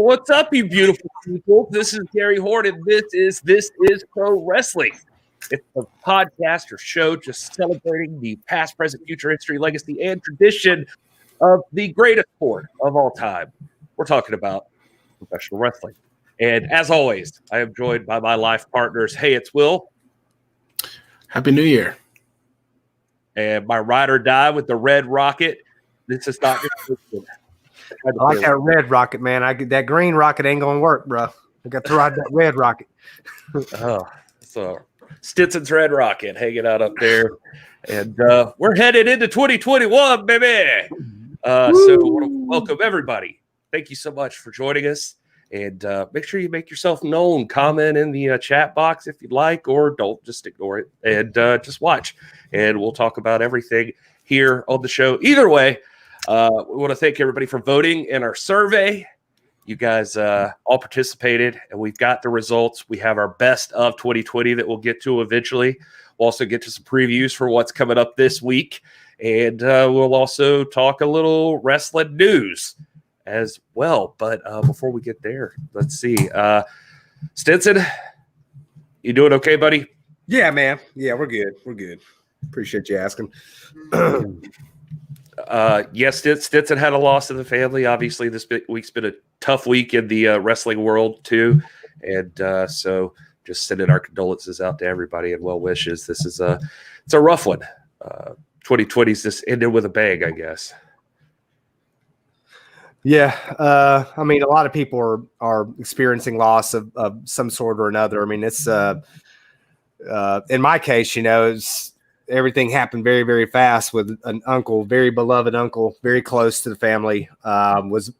What's up, you beautiful people? This is Gary Horn, and this is Pro Wrestling. It's a podcast or show just celebrating the past, present, future, history, legacy, and tradition of the greatest sport of all time. We're talking about professional wrestling. And as always, I am joined by my life partners. Hey, it's Will. Happy New Year. And my ride or die with the red rocket. This is Dr. I like that red rocket, man. That green rocket ain't gonna work, bro. I got to ride that red rocket. So Stitson's red rocket hanging out up there, and we're headed into 2021, baby. So I want to welcome everybody. Thank you so much for joining us, and make sure you make yourself known. Comment in the chat box if you'd like, or don't, just ignore it and just watch, and we'll talk about everything here on the show. Either way. We want to thank everybody for voting in our survey. You guys all participated, and we've got the results. We have our best of 2020 that we'll get to eventually. We'll also get to some previews for what's coming up this week, and we'll also talk a little wrestling news as well. But before we get there, let's see. Stinson, you doing okay, buddy? Yeah, man. Yeah, we're good. We're good. Appreciate you asking. Yes, Stinson had a loss in the family. Obviously, this week's been a tough week in the wrestling world too, and so just sending our condolences out to everybody and well wishes. This is it's a rough one. 2020's just ended with a bang, I guess. Yeah, I mean, a lot of people are experiencing loss of some sort or another. I mean, it's in my case, it's. Everything happened very, very fast with an uncle, very beloved uncle, very close to the family, was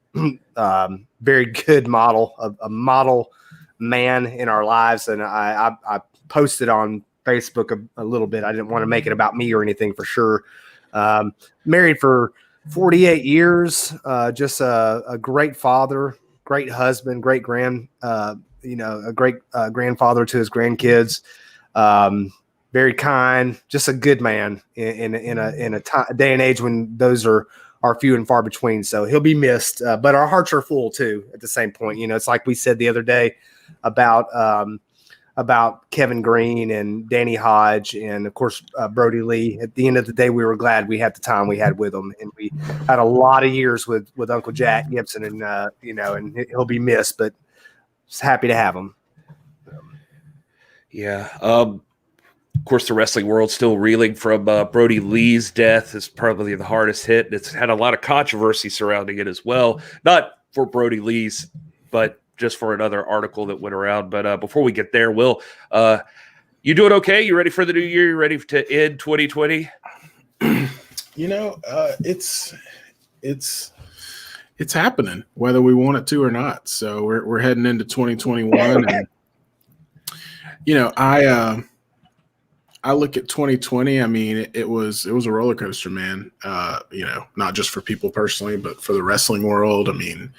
very good model, a model man in our lives. And I posted on Facebook a little bit. I didn't want to make it about me or anything for sure. Married for 48 years, just a great father, great husband, great a great grandfather to his grandkids. Very kind, just a good man in a day and age when those are few and far between. So he'll be missed, but our hearts are full too. At the same point, it's like we said the other day about Kevin Green and Danny Hodge and of course Brody Lee. At the end of the day, we were glad we had the time we had with them, and we had a lot of years with Uncle Jack Gibson, and and he'll be missed, but just happy to have him. Yeah. Of course, the wrestling world's still reeling from Brody Lee's death. Is probably the hardest hit. And it's had a lot of controversy surrounding it as well. Not for Brody Lee's, but just for another article that went around. But before we get there, Will, you doing okay? You ready for the new year? You ready to end 2020? It's happening, whether we want it to or not. So we're heading into 2021, and I look at 2020. I mean, it was a roller coaster, man. Not just for people personally, but for the wrestling world. I mean,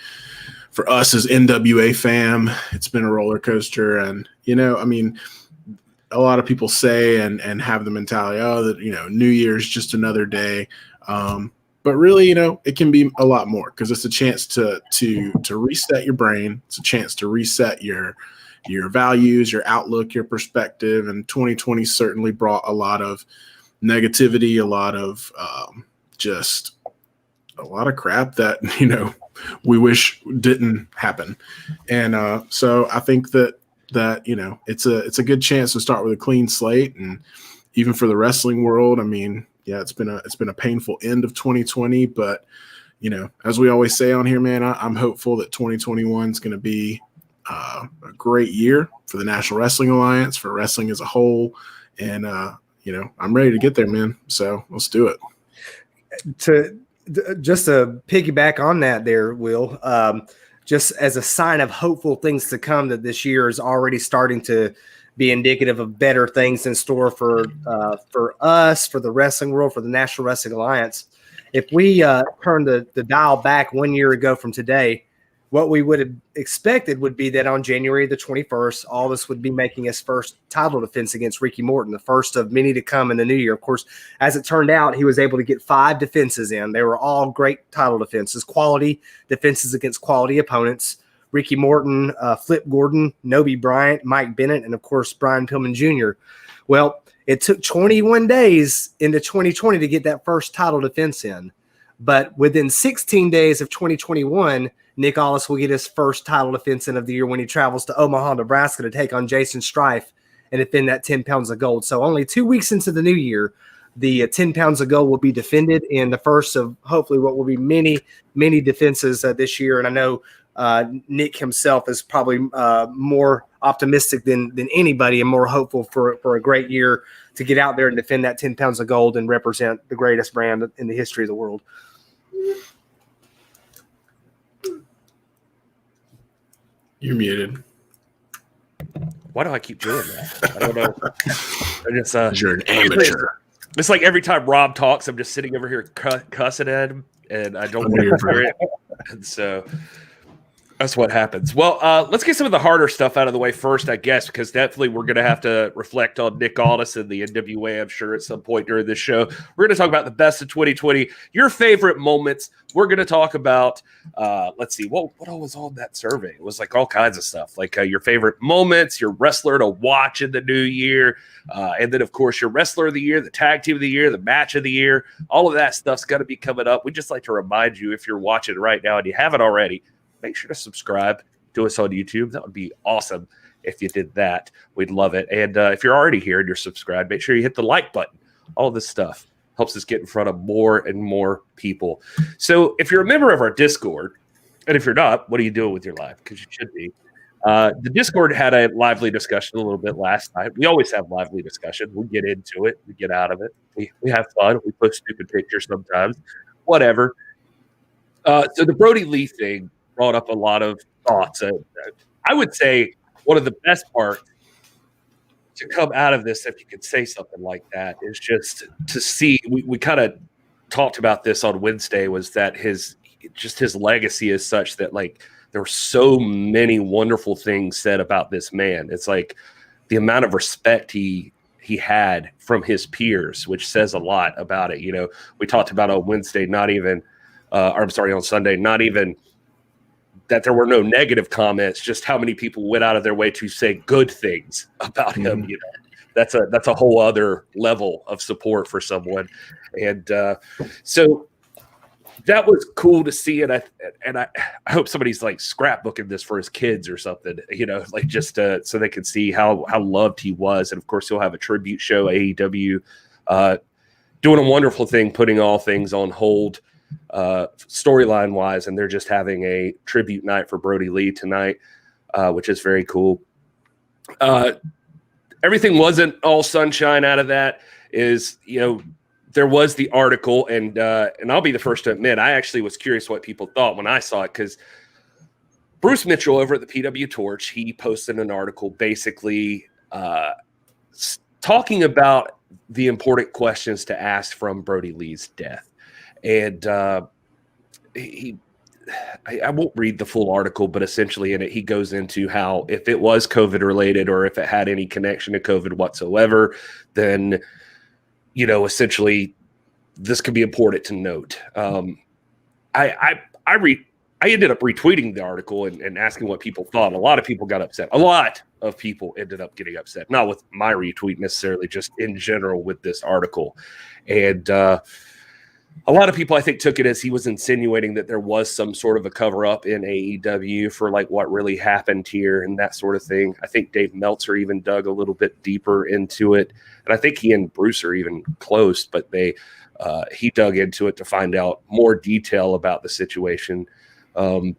for us as NWA fam, it's been a roller coaster. And, a lot of people say and have the mentality, that, New Year's just another day. But really, it can be a lot more, because it's a chance to reset your brain. It's a chance to reset your values, your outlook, your perspective. And 2020 certainly brought a lot of negativity, a lot of just a lot of crap that, we wish didn't happen. And so I think that it's a good chance to start with a clean slate. And even for the wrestling world, I mean, yeah, it's been a painful end of 2020, but as we always say on here, man, I'm hopeful that 2021 is going to be a great year for the National Wrestling Alliance, for wrestling as a whole. And, I'm ready to get there, man. So let's do it. Just to piggyback on that there, Will, just as a sign of hopeful things to come, that this year is already starting to be indicative of better things in store for us, for the wrestling world, for the National Wrestling Alliance. If we turn the dial back 1 year ago from today, what we would have expected would be that on January the 21st, Aldis would be making his first title defense against Ricky Morton, the first of many to come in the new year. Of course, as it turned out, he was able to get 5 defenses in. They were all great title defenses, quality defenses against quality opponents. Ricky Morton, Flip Gordon, Noby Bryant, Mike Bennett, and of course, Brian Pillman Jr. Well, it took 21 days into 2020 to get that first title defense in. But within 16 days of 2021, Nick Aldis will get his first title defense in of the year when he travels to Omaha, Nebraska to take on Jason Strife and defend that 10 pounds of gold. So only 2 weeks into the new year, the 10 pounds of gold will be defended in the first of hopefully what will be many, many defenses this year. And I know Nick himself is probably more optimistic than anybody and more hopeful for a great year to get out there and defend that 10 pounds of gold and represent the greatest brand in the history of the world. You're muted. Why do I keep doing that? I don't know. You're an amateur. It's like every time Rob talks, I'm just sitting over here cussing at him, and I don't want to hear it. And so that's what happens. Well, let's get some of the harder stuff out of the way first, I guess, because definitely we're going to have to reflect on Nick Aldis and the NWA, I'm sure, at some point during this show. We're going to talk about the best of 2020, your favorite moments. We're going to talk about, let's see, what all was on that survey? It was like all kinds of stuff, like your favorite moments, your wrestler to watch in the new year, and then, of course, your wrestler of the year, the tag team of the year, the match of the year. All of that stuff's going to be coming up. We'd just like to remind you, if you're watching right now and you haven't already, make sure to subscribe to us on YouTube. That would be awesome if you did that. We'd love it. And if you're already here and you're subscribed, make sure you hit the like button. All this stuff helps us get in front of more and more people. So if you're a member of our Discord, and if you're not, what are you doing with your life? Because you should be. The Discord had a lively discussion a little bit last night. We always have lively discussion. We get into it. We get out of it. We have fun. We post stupid pictures sometimes. Whatever. So the Brody Lee thing brought up a lot of thoughts. I would say one of the best parts to come out of this, if you could say something like that, is just to see. We kind of talked about this on Wednesday. Was that his legacy is such that like there were so many wonderful things said about this man. It's like the amount of respect he had from his peers, which says a lot about it. You know, we talked about on Wednesday, on Sunday, not even that there were no negative comments, just how many people went out of their way to say good things about him. You know, that's a whole other level of support for someone. And so that was cool to see. And I hope somebody's like scrapbooking this for his kids or something, you know, like just so they can see how loved he was. And of course he'll have a tribute show, AEW, doing a wonderful thing, putting all things on hold, storyline wise, and they're just having a tribute night for Brody Lee tonight, which is very cool. Everything wasn't all sunshine out of that. Is, you know, there was the article, and I'll be the first to admit, I actually was curious what people thought when I saw it, because Bruce Mitchell over at the PW Torch, he posted an article basically talking about the important questions to ask from Brody Lee's death. And I won't read the full article, but essentially in it, he goes into how if it was COVID related or if it had any connection to COVID whatsoever, then, you know, essentially this could be important to note. I ended up retweeting the article and asking what people thought. A lot of people got upset. A lot of people ended up getting upset, not with my retweet necessarily, just in general with this article. And, a lot of people, I think, took it as he was insinuating that there was some sort of a cover-up in AEW for like what really happened here and that sort of thing. I think Dave Meltzer even dug a little bit deeper into it, and I think he and Bruce are even close. But he dug into it to find out more detail about the situation. I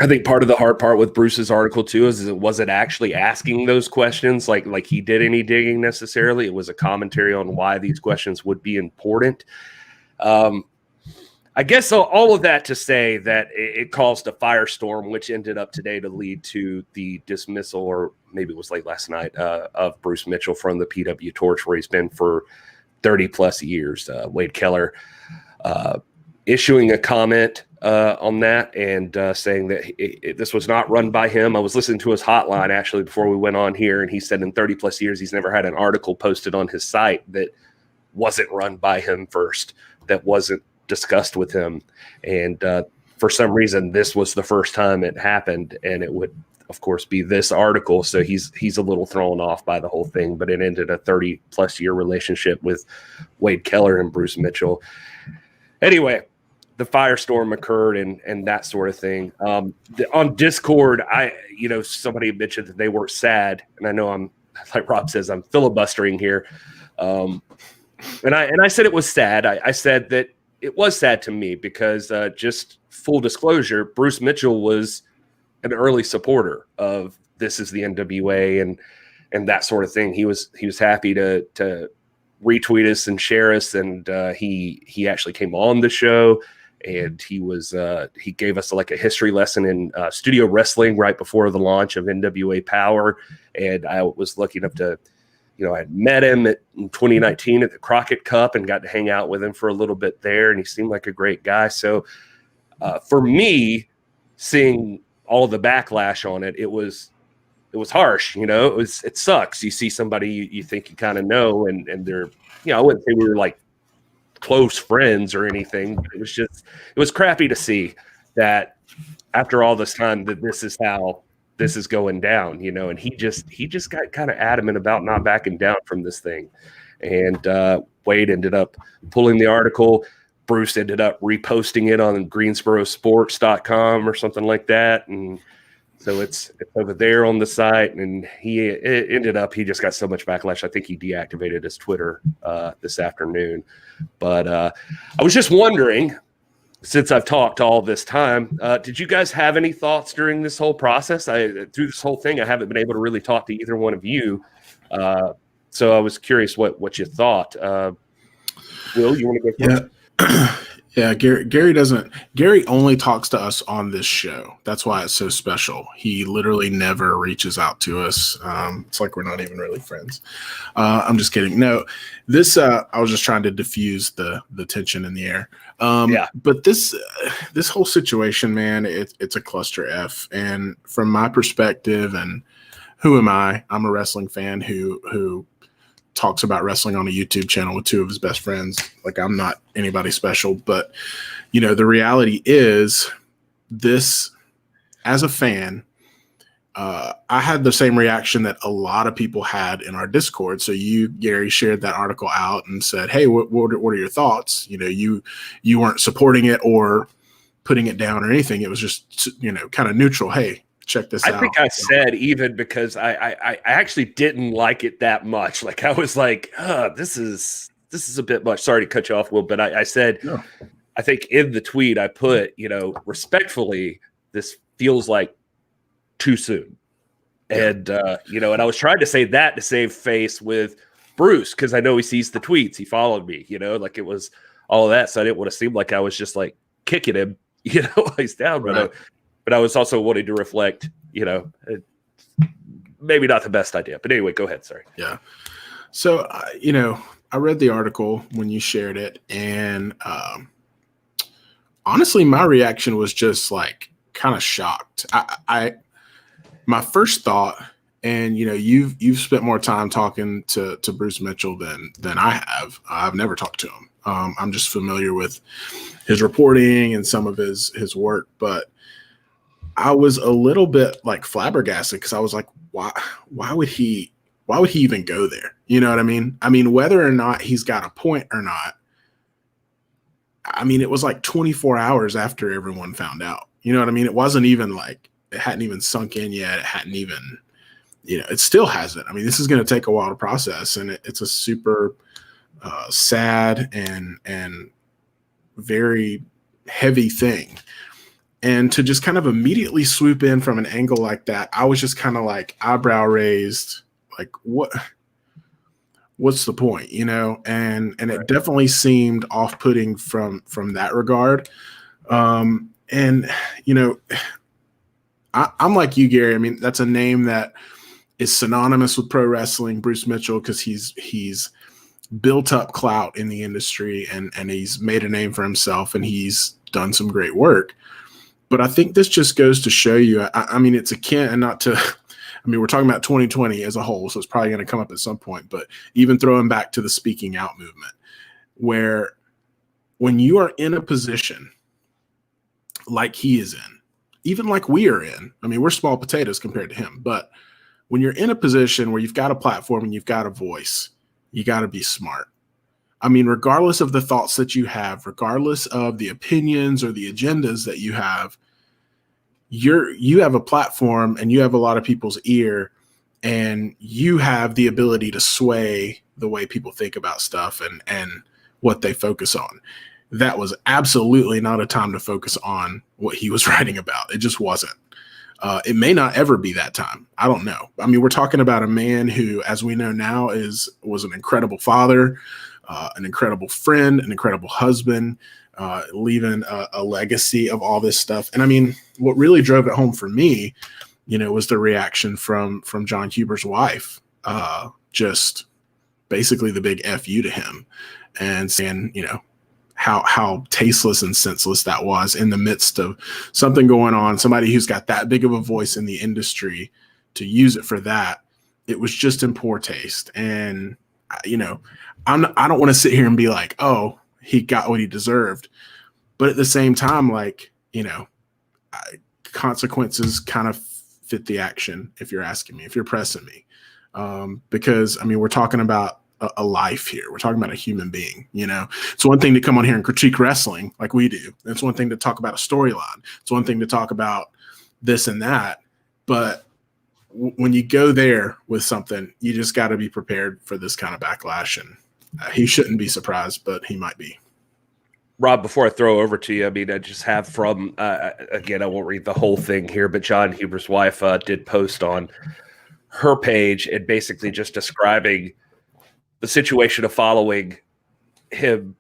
think part of the hard part with Bruce's article too is it wasn't actually asking those questions like he did any digging necessarily. It was a commentary on why these questions would be important. I guess all of that to say that it caused a firestorm, which ended up today to lead to the dismissal, or maybe it was late last night, of Bruce Mitchell from the PW Torch, where he's been for 30 plus years. Wade Keller issuing a comment on that and saying that this was not run by him. I was listening to his hotline actually before we went on here, and he said in 30 plus years he's never had an article posted on his site that wasn't run by him first, that wasn't discussed with him. And for some reason, this was the first time it happened, and it would, of course, be this article. So he's a little thrown off by the whole thing, but it ended a 30+ year relationship with Wade Keller and Bruce Mitchell. Anyway, the firestorm occurred and that sort of thing. On Discord, somebody mentioned that they weren't sad, and I know I'm, like Rob says, I'm filibustering here. And I said it was sad. I said that it was sad to me because just full disclosure, Bruce Mitchell was an early supporter of This Is the NWA and that sort of thing. He was happy to retweet us and share us, and he actually came on the show, and he gave us like a history lesson in studio wrestling right before the launch of NWA Power, and I was lucky enough to, I had met him in 2019 at the Crockett Cup and got to hang out with him for a little bit there, and he seemed like a great guy. So for me, seeing all the backlash on it, it was harsh. It sucks. You see somebody you think you kind of know, and they're, I wouldn't say we were like close friends or anything, but it was crappy to see that after all this time that this is how this is going down, and he just got kind of adamant about not backing down from this thing. And Wade ended up pulling the article. Bruce ended up reposting it on greensborosports.com or something like that. And so it's over there on the site, and he just got so much backlash. I think he deactivated his Twitter this afternoon. But I was just wondering, since I've talked all this time, did you guys have any thoughts during this whole process? Through this whole thing, I haven't been able to really talk to either one of you. So I was curious what you thought. Will, you want to go first? Yeah, Gary only talks to us on this show. That's why it's so special. He literally never reaches out to us. It's like we're not even really friends. I'm just kidding. No, this I was just trying to diffuse the tension in the air. But this whole situation, man, it's a cluster F. And from my perspective, and who am I? I'm a wrestling fan who talks about wrestling on a YouTube channel with two of his best friends. Like, I'm not anybody special, but the reality is this, as a fan, I had the same reaction that a lot of people had in our Discord. So you, Gary, shared that article out and said, hey, what are your thoughts? You weren't supporting it or putting it down or anything. It was just, kind of neutral. Hey, check this out. I think I said, even because I actually didn't like it that much. Like, I was like, this is a bit much. Sorry to cut you off, Will, but I said, no. I think in the tweet I put, respectfully, this feels like too soon. And, and I was trying to say that to save face with Bruce, because I know he sees the tweets. He followed me, like it was all of that. So I didn't want to seem like I was just like kicking him, while he's down. Right. But I was also wanting to reflect, maybe not the best idea. But anyway, go ahead. Sorry. Yeah. So, I read the article when you shared it. And honestly, my reaction was just like kind of shocked. My first thought, and, you've spent more time talking to Bruce Mitchell than I have. I've never talked to him. I'm just familiar with his reporting and some of his work. But I was a little bit like flabbergasted because I was like, why would he even go there? You know what I mean? I mean, whether or not he's got a point or not, I mean, it was like 24 hours after everyone found out. You know what I mean? It wasn't even like, it hadn't even sunk in yet. It hadn't even, it still hasn't. I mean, this is going to take a while to process, and it's a super sad and very heavy thing. And to just kind of immediately swoop in from an angle like that, I was just kind of like eyebrow raised, like what's the point, And it definitely seemed off-putting from that regard. I'm like you, Gary. I mean, that's a name that is synonymous with pro wrestling, Bruce Mitchell, because he's built up clout in the industry and he's made a name for himself, and he's done some great work. But I think this just goes to show you, I mean, it's akin, and not to, I mean, we're talking about 2020 as a whole, so it's probably going to come up at some point, but even throwing back to the speaking out movement, where when you are in a position like he is in, even like we are in. I mean, we're small potatoes compared to him, but when you're in a position where you've got a platform and you've got a voice, you got to be smart. I mean, regardless of the thoughts that you have, regardless of the opinions or the agendas that you have a platform and you have a lot of people's ear, and you have the ability to sway the way people think about stuff and what they focus on. That was absolutely not a time to focus on what he was writing about. It just wasn't. It may not ever be that time. I don't know. I mean, we're talking about a man who, as we know now, was an incredible father, an incredible friend, an incredible husband, leaving a legacy of all this stuff. And I mean, what really drove it home for me, was the reaction from John Huber's wife, just basically the big F you to him, and saying, how tasteless and senseless that was in the midst of something going on, somebody who's got that big of a voice in the industry to use it for that. It was just in poor taste. And, I don't want to sit here and be like, oh, he got what he deserved. But at the same time, consequences kind of fit the action, if you're asking me, if you're pressing me. Because, I mean, we're talking about a life here. We're talking about a human being. It's one thing to come on here and critique wrestling like we do. It's one thing to talk about a storyline. It's one thing to talk about this and that. But when you go there with something, you just got to be prepared for this kind of backlash. And he shouldn't be surprised, but he might be. Rob, before I throw over to you, I mean, I just have from, again, I won't read the whole thing here, but John Huber's wife did post on her page and basically just describing the situation of following him,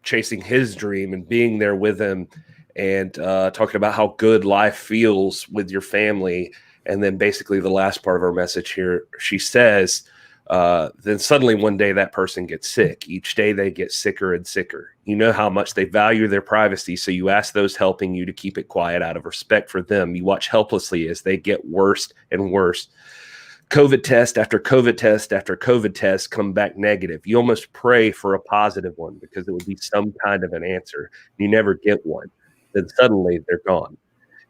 chasing his dream and being there with him, and talking about how good life feels with your family. And then basically the last part of her message here, she says, then suddenly one day that person gets sick. Each day they get sicker and sicker. You know how much they value their privacy, so you ask those helping you to keep it quiet out of respect for them. You watch helplessly as they get worse and worse. COVID test after COVID test after COVID test come back negative. You almost pray for a positive one because it would be some kind of an answer. You never get one. Then suddenly they're gone.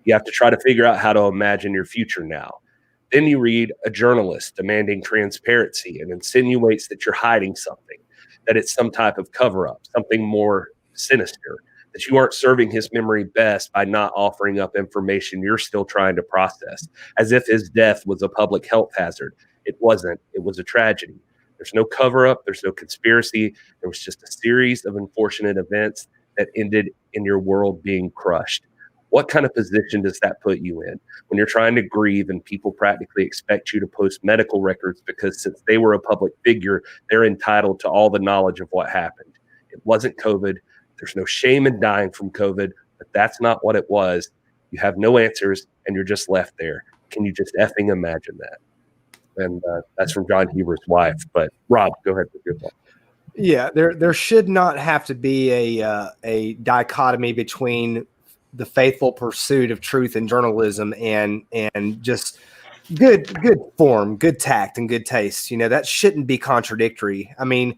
You have to try to figure out how to imagine your future now. Then you read a journalist demanding transparency and insinuates that you're hiding something, that it's some type of cover-up, something more sinister, that you aren't serving his memory best by not offering up information you're still trying to process, as if his death was a public health hazard. It wasn't. It was a tragedy. There's no cover-up. There's no conspiracy. There was just a series of unfortunate events that ended in your world being crushed. What kind of position does that put you in when you're trying to grieve and people practically expect you to post medical records because since they were a public figure, they're entitled to all the knowledge of what happened? It wasn't COVID. There's no shame in dying from COVID, but that's not what it was. You have no answers and you're just left there. Can you just effing imagine that? And that's from John Huber's wife. But Rob, go ahead with your thought. Yeah, there should not have to be a dichotomy between the faithful pursuit of truth in journalism and just good form, good tact, and good taste. That shouldn't be contradictory. I mean,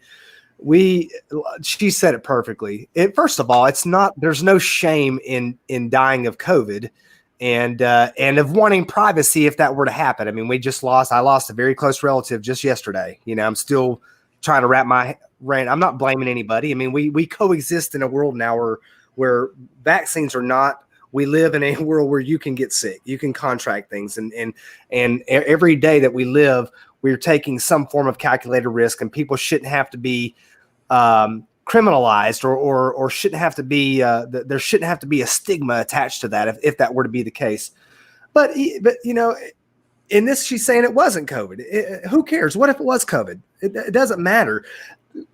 she said it perfectly. First of all, there's no shame in dying of COVID and of wanting privacy if that were to happen. I mean, I lost a very close relative just yesterday. I'm still trying to wrap my brain. I'm not blaming anybody. I mean, we coexist in a world now where vaccines are not. We live in a world where you can get sick, you can contract things, and every day that we live, we're taking some form of calculated risk, and people shouldn't have to be criminalized or shouldn't have to be there shouldn't have to be a stigma attached to that if that were to be the case. But in this, she's saying it wasn't COVID. Who cares? What if it was COVID? It doesn't matter.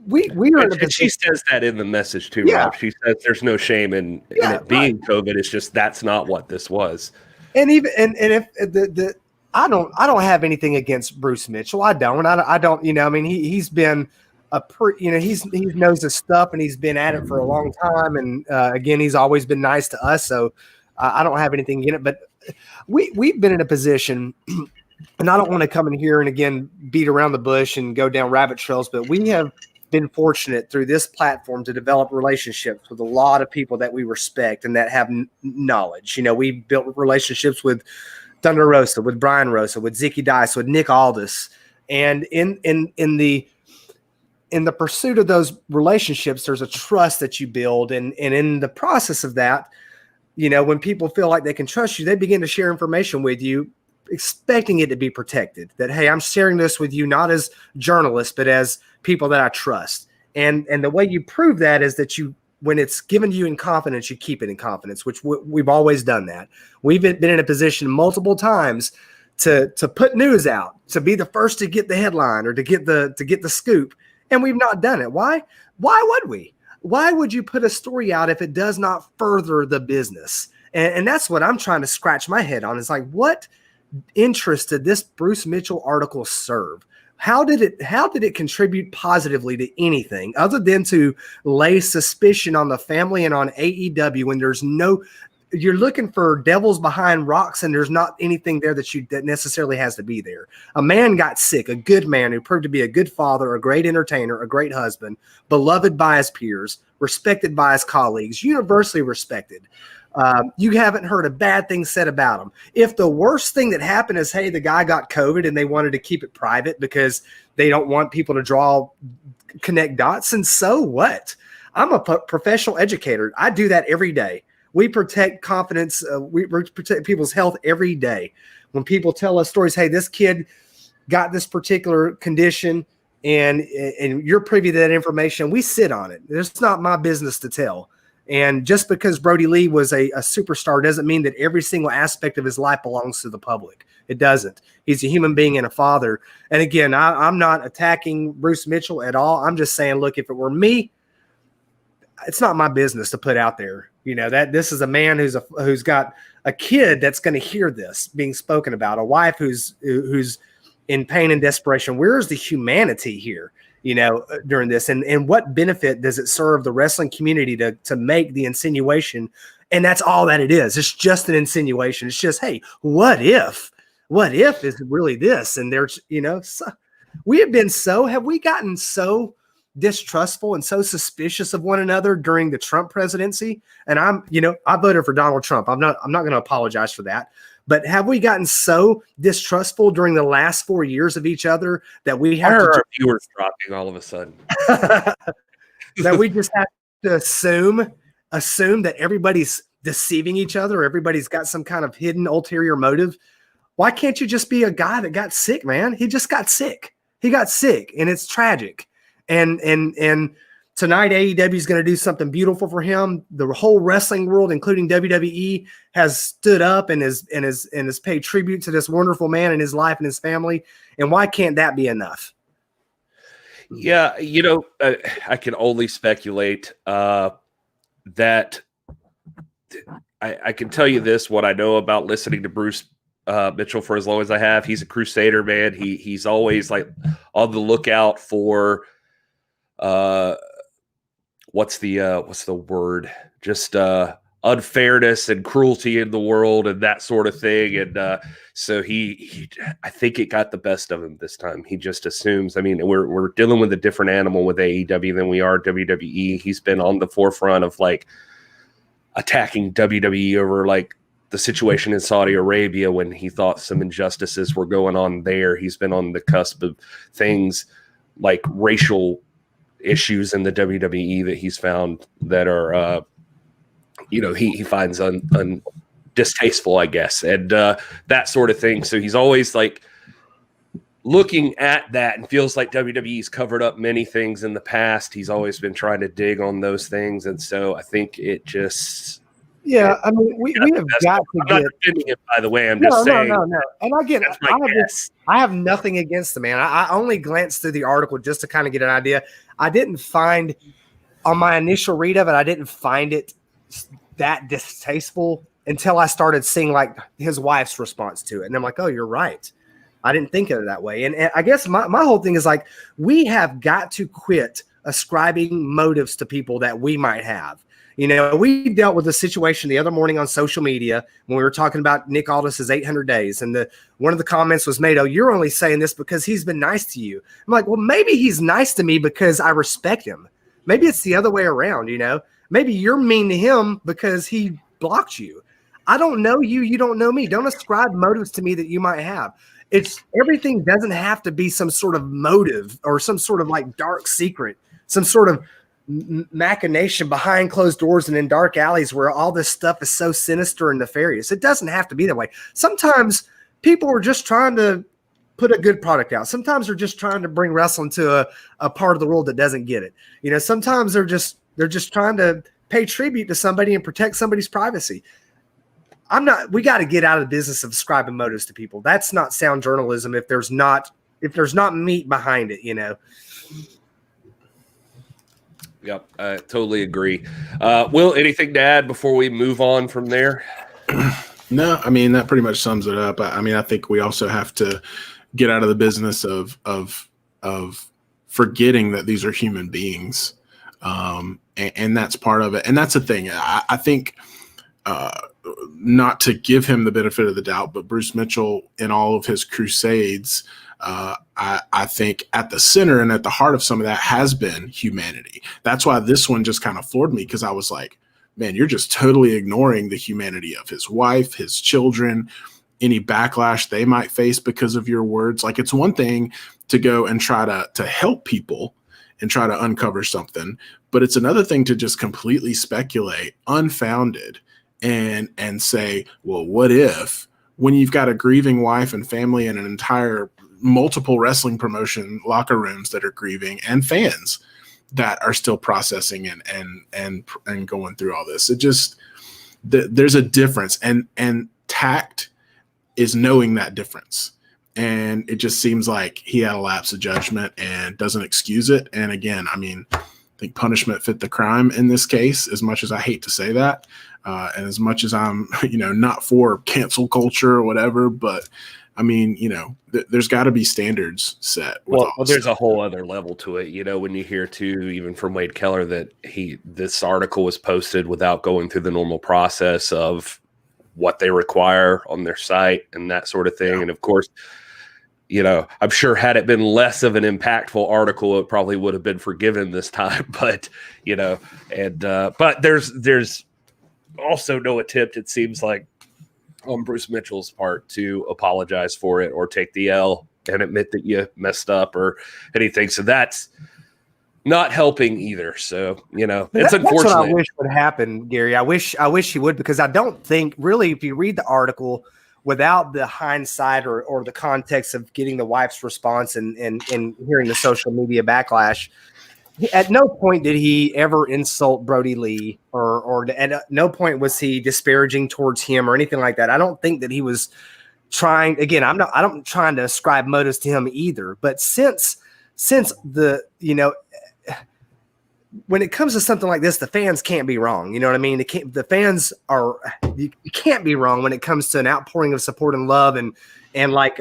We are and she says that in the message too, yeah. Rob. She says there's no shame in it being COVID. It's just that's not what this was. And even and if I don't have anything against Bruce Mitchell. I don't. I mean, he's been he knows his stuff and he's been at it for a long time. And again, he's always been nice to us. So I don't have anything in it. But we've been in a position. And I don't want to come in here and again beat around the bush and go down rabbit trails, but we have been fortunate through this platform to develop relationships with a lot of people that we respect and that have knowledge. You know, we built relationships with Thunder Rosa, with Brian Rosa, with Zicky Dice, with Nick Aldis. And in the pursuit of those relationships, there's a trust that you build. And in the process of that, you know, when people feel like they can trust you, they begin to share information with you, expecting it to be protected. That, hey, I'm sharing this with you, not as journalists, but as people that I trust. And the way you prove that is that when it's given to you in confidence, you keep it in confidence, which we've always done that. We've been in a position multiple times to put news out, to be the first to get the headline or to get the scoop. And we've not done it. Why? Why would we? Why would you put a story out if it does not further the business? And that's what I'm trying to scratch my head on. Is like, what interest did this Bruce Mitchell article serve? How did it contribute positively to anything other than to lay suspicion on the family and on AEW when you're looking for devils behind rocks and there's not anything there that necessarily has to be there. A man got sick, a good man who proved to be a good father, a great entertainer, a great husband, beloved by his peers, respected by his colleagues, universally respected. You haven't heard a bad thing said about him. If the worst thing that happened is, hey, the guy got COVID and they wanted to keep it private because they don't want people to connect dots, and so what? I'm a professional educator. I do that every day. We protect confidence. We protect people's health every day. When people tell us stories, hey, this kid got this particular condition and you're privy to that information, we sit on it. It's not my business to tell. And just because Brody Lee was a superstar doesn't mean that every single aspect of his life belongs to the public. It doesn't. He's a human being and a father. And again, I'm not attacking Bruce Mitchell at all. I'm just saying, look, if it were me, it's not my business to put out there, you know, that this is a man who's got a kid that's going to hear this being spoken about, a wife who's in pain and desperation. Where is the humanity here? You know, during this, and what benefit does it serve the wrestling community to make the insinuation? And that's all that it is. It's just an insinuation. It's just, hey, what if is really this? And there's, you know, have we gotten so distrustful and so suspicious of one another during the Trump presidency? And I voted for Donald Trump. I'm not going to apologize for that. But have we gotten so distrustful during the last 4 years of each other that we have our viewers dropping all of a sudden? That we just have to assume that everybody's deceiving each other, everybody's got some kind of hidden ulterior motive? Why can't you just be a guy that got sick, man? He just got sick. He got sick, and it's tragic. And tonight, AEW is going to do something beautiful for him. The whole wrestling world, including WWE, has stood up and has paid tribute to this wonderful man in his life and his family. And why can't that be enough? Yeah, you know, I can only speculate that I can tell you this, what I know about listening to Bruce Mitchell for as long as I have. He's a crusader, man. He's always like on the lookout for what's the word? Just unfairness and cruelty in the world and that sort of thing. And so he I think it got the best of him this time. He just assumes. I mean, we're dealing with a different animal with AEW than we are WWE. He's been on the forefront of like attacking WWE over like the situation in Saudi Arabia when he thought some injustices were going on there. He's been on the cusp of things like racial issues in the WWE that he's found that are, he finds distasteful, I guess, and that sort of thing. So he's always like looking at that and feels like WWE's covered up many things in the past. He's always been trying to dig on those things. And so I think it just... Yeah, I mean, we have got to I'm not defending it, by the way. I'm just saying. No. And I have nothing against the man. I only glanced through the article just to kind of get an idea. I didn't find, on my initial read of it, I didn't find it that distasteful until I started seeing like his wife's response to it. And I'm like, oh, you're right. I didn't think of it that way. And I guess my whole thing is like, we have got to quit ascribing motives to people that we might have. You know, we dealt with a situation the other morning on social media when we were talking about Nick Aldis's 800 days. And one of the comments was made, oh, you're only saying this because he's been nice to you. I'm like, well, maybe he's nice to me because I respect him. Maybe it's the other way around, you know. Maybe you're mean to him because he blocked you. I don't know you. You don't know me. Don't ascribe motives to me that you might have. It's everything doesn't have to be some sort of motive or some sort of like dark secret, some sort of machination behind closed doors and in dark alleys where all this stuff is so sinister and nefarious. It doesn't have to be that way. Sometimes people are just trying to put a good product out. Sometimes they're just trying to bring wrestling to a part of the world that doesn't get it. You know, sometimes they're just trying to pay tribute to somebody and protect somebody's privacy. We got to get out of the business of ascribing motives to people. That's not sound journalism if there's not meat behind it, you know. Yep, I totally agree. Will, anything to add before we move on from there? No, I mean, that pretty much sums it up. I mean, I think we also have to get out of the business of forgetting that these are human beings. And that's part of it. And that's the thing. I think not to give him the benefit of the doubt, but Bruce Mitchell in all of his crusades, I think at the center and at the heart of some of that has been humanity. That's why this one just kind of floored me, because I was like, man, you're just totally ignoring the humanity of his wife, his children, any backlash they might face because of your words. Like, it's one thing to go and try to help people and try to uncover something, but it's another thing to just completely speculate, unfounded, and say, well, what if, when you've got a grieving wife and family and an entire multiple wrestling promotion locker rooms that are grieving and fans that are still processing and going through all this. It just, there's a difference, and tact is knowing that difference. And it just seems like he had a lapse of judgment and doesn't excuse it. And again, I mean, I think punishment fit the crime in this case, as much as I hate to say that. And as much as I'm, not for cancel culture or whatever, but I mean, there's got to be standards set. Well, there's a whole other level to it. When you hear too, even from Wade Keller, that this article was posted without going through the normal process of what they require on their site and that sort of thing. Yeah. And of course, I'm sure had it been less of an impactful article, it probably would have been forgiven this time. But, but there's also no attempt, it seems like, on Bruce Mitchell's part to apologize for it or take the L and admit that you messed up or anything. So that's not helping either. So, it's unfortunate. That's what I wish would happen, Gary. I wish he would, because I don't think really, if you read the article without the hindsight or the context of getting the wife's response and hearing the social media backlash, at no point did he ever insult Brody Lee or at no point was he disparaging towards him or anything like that. I don't think that he was trying. Again, I'm not trying to ascribe motives to him either. But since the, when it comes to something like this, the fans can't be wrong. You know what I mean? The fans are, you can't be wrong when it comes to an outpouring of support and love. And like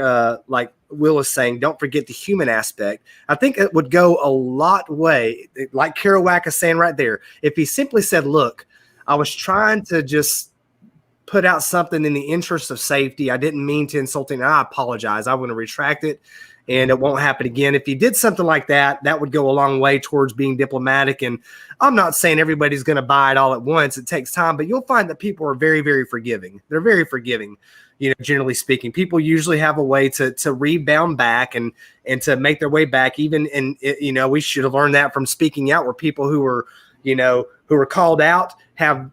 Will is saying, don't forget the human aspect. I think it would go a lot way, like Kerouac is saying right there. If he simply said, look, I was trying to just put out something in the interest of safety. I didn't mean to insult him. I apologize. I want to retract it, and it won't happen again. If he did something like that, that would go a long way towards being diplomatic. And I'm not saying everybody's going to buy it all at once. It takes time, but you'll find that people are very, very forgiving. They're very forgiving. Generally speaking, people usually have a way to rebound back and to make their way back. Even, and we should have learned that from speaking out, where people who were called out have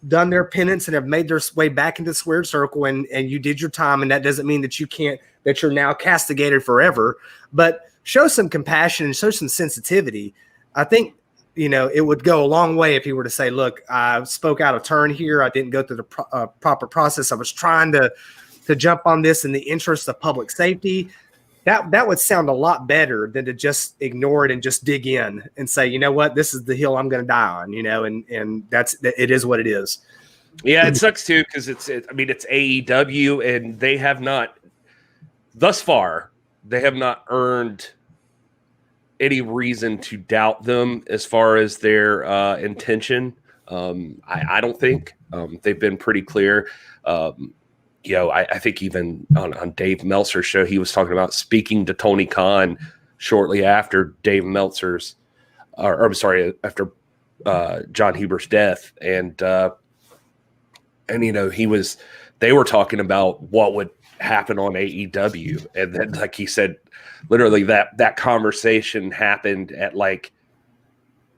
done their penance and have made their way back into the squared circle, and you did your time. And that doesn't mean that that you're now castigated forever, but show some compassion and show some sensitivity. I think, it would go a long way if he were to say, look, I spoke out of turn here. I didn't go through the proper process. I was trying to jump on this in the interest of public safety. That would sound a lot better than to just ignore it and just dig in and say, you know what, this is the hill I'm going to die on, and it is what it is. Yeah, it sucks too, because it's AEW, and they have not, thus far, they have not earned any reason to doubt them as far as their intention. I don't think they've been pretty clear. I think even on Dave Meltzer's show, he was talking about speaking to Tony Khan shortly after Dave Meltzer's, after John Huber's death, and they were talking about what would happen on AEW, and then like he said, literally that conversation happened at like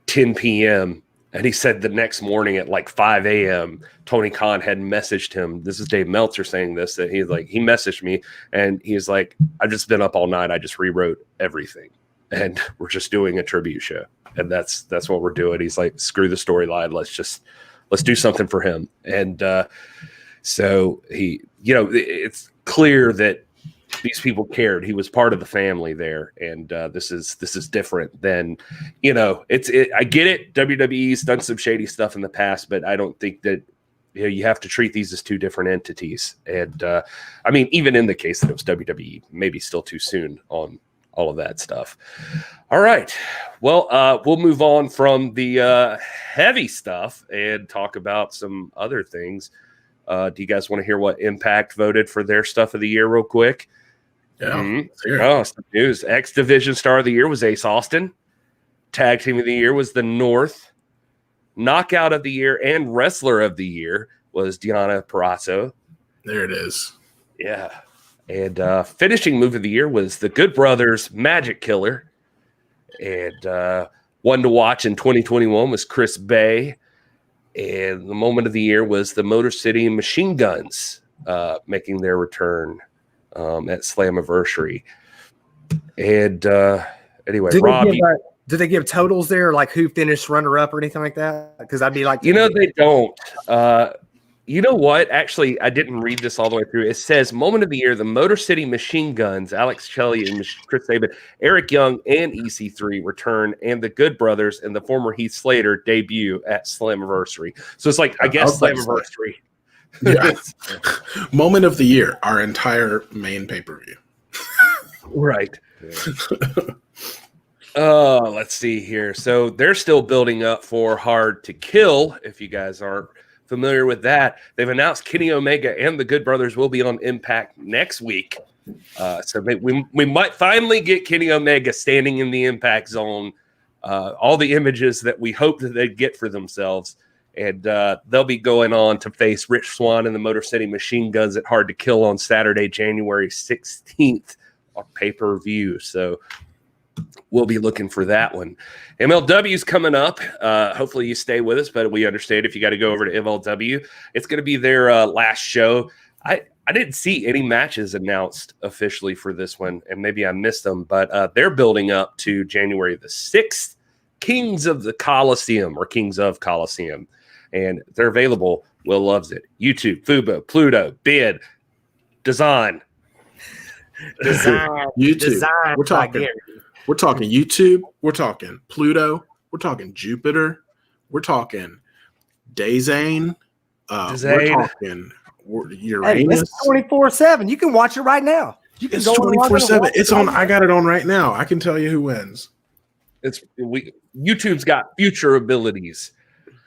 10 p.m. And he said the next morning at like 5 a.m., Tony Khan had messaged him. This is Dave Meltzer saying this, that he messaged me and he's like, I've just been up all night. I just rewrote everything. And we're just doing a tribute show. And that's what we're doing. He's like, screw the storyline. Let's do something for him. And so he, it's clear that these people cared. He was part of the family there, and this is different than, I get it. WWE's done some shady stuff in the past, but I don't think that you have to treat these as two different entities. And I mean, even in the case that it was WWE, maybe still too soon on all of that stuff. All right, well, we'll move on from the heavy stuff and talk about some other things. Do you guys want to hear what Impact voted for their stuff of the year real quick? Yeah. Oh, some news. X Division Star of the Year was Ace Austin. Tag Team of the Year was The North. Knockout of the Year and Wrestler of the Year was Deonna Purrazzo. There it is. Yeah. And Finishing Move of the Year was The Good Brothers Magic Killer. And one to watch in 2021 was Chris Bay. And the Moment of the Year was the Motor City Machine Guns making their return at Slammiversary. And anyway, Rob, did they give totals there, like who finished runner-up or anything like that? Because I'd be like, they don't. You know what? Actually, I didn't read this all the way through. It says Moment of the Year, the Motor City Machine Guns, Alex Shelley and Chris Sabin, Eric Young and EC3 return, and the Good Brothers and the former Heath Slater debut at Slammiversary. So it's like, I guess Slammiversary. Yeah. Moment of the Year, our entire main pay-per-view. Right. Let's see here. So they're still building up for Hard to Kill. If you guys aren't familiar with that, they've announced Kenny Omega and the Good Brothers will be on Impact next week. So we might finally get Kenny Omega standing in the Impact Zone. All the images that we hope that they'd get for themselves. And they'll be going on to face Rich Swann and the Motor City Machine Guns at Hard to Kill on Saturday, January 16th on pay-per-view. So we'll be looking for that one. MLW's coming up. Hopefully you stay with us, but we understand if you got to go over to MLW. It's going to be their last show. I didn't see any matches announced officially for this one, and maybe I missed them, but they're building up to January the 6th, Kings of Coliseum. And they're available. Will loves it. YouTube, Fubo, Pluto, Bid, Design. YouTube. Design We're talking YouTube. We're talking Pluto. We're talking Jupiter. We're talking Dazane. We're talking Uranus. It's 24/7. You can watch it right now. It's 24/7. It's on. I got it on right now. I can tell you who wins. YouTube's got future abilities.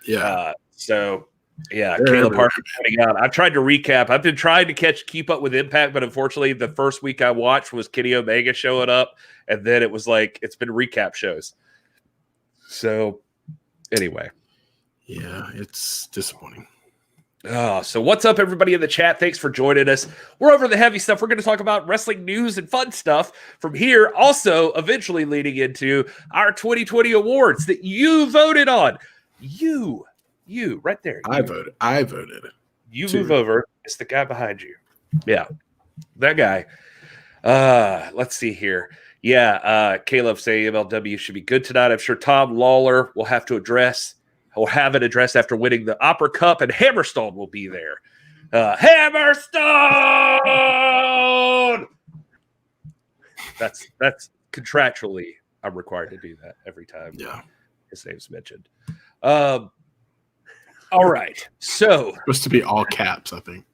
Yeah. Caleb Parker coming out. I've tried to recap. I've been trying to keep up with Impact, but unfortunately, the first week I watched was Kenny Omega showing up, and then it was like it's been recap shows. So, anyway, yeah, it's disappointing. So what's up, everybody in the chat? Thanks for joining us. We're over the heavy stuff. We're going to talk about wrestling news and fun stuff from here. Also, eventually leading into our 2020 awards that you voted on. You, right there. I voted. You move over. It's the guy behind you. Yeah, that guy. Let's see here. Yeah, Caleb saying MLW should be good tonight. I'm sure Tom Lawler will have it addressed after winning the Opera Cup, and Hammerstone will be there. Hammerstone! That's contractually, I'm required to do that every time. Yeah, his name's mentioned. All right, so supposed to be all caps, I think.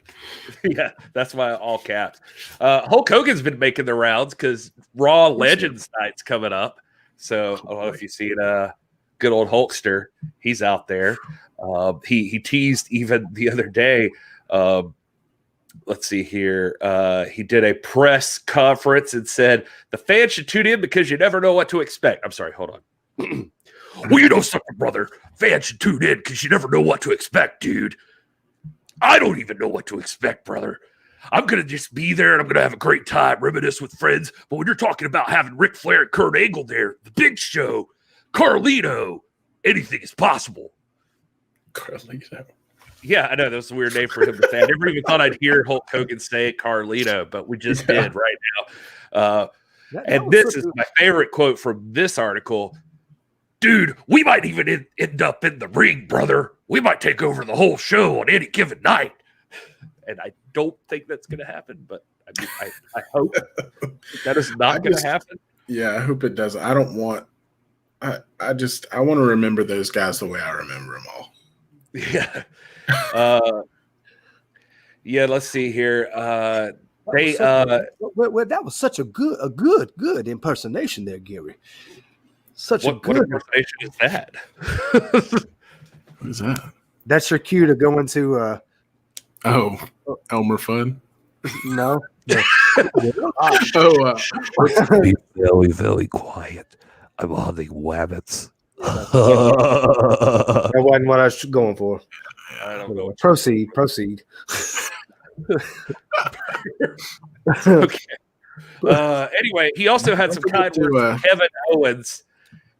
Yeah, that's why all caps. Hulk Hogan's been making the rounds because Raw Legends night's coming up. So I don't know if you've seen good old Hulkster. He's out there. He teased even the other day. Let's see here. He did a press conference and said the fans should tune in because you never know what to expect. I'm sorry, hold on. Well, you know something, brother. Fans should tune in because you never know what to expect, dude. I don't even know what to expect, brother. I'm going to just be there and I'm going to have a great time, reminisce with friends. But when you're talking about having Ric Flair and Kurt Angle there, the Big Show, Carlito, anything is possible. Carlito. Yeah, I know. That was a weird name for him to say. I never even thought I'd hear Hulk Hogan say Carlito, but we just did right now. And this is my favorite quote from this article. Dude, we might even end up in the ring, brother. We might take over the whole show on any given night. And I don't think that's going to happen, but I hope that is not going to happen. Yeah, I hope it doesn't. I don't want – I want to remember those guys the way I remember them all. Yeah. Yeah, let's see here. That was such a good impersonation there, Gary. What impersonation is that? What is that? That's your cue to go into Elmer Fudd? No. Be very, very quiet. I'm on the wabbits. That wasn't what I was going for. I don't know. Proceed. Okay. Anyway, he also had some kind words from Kevin Owens.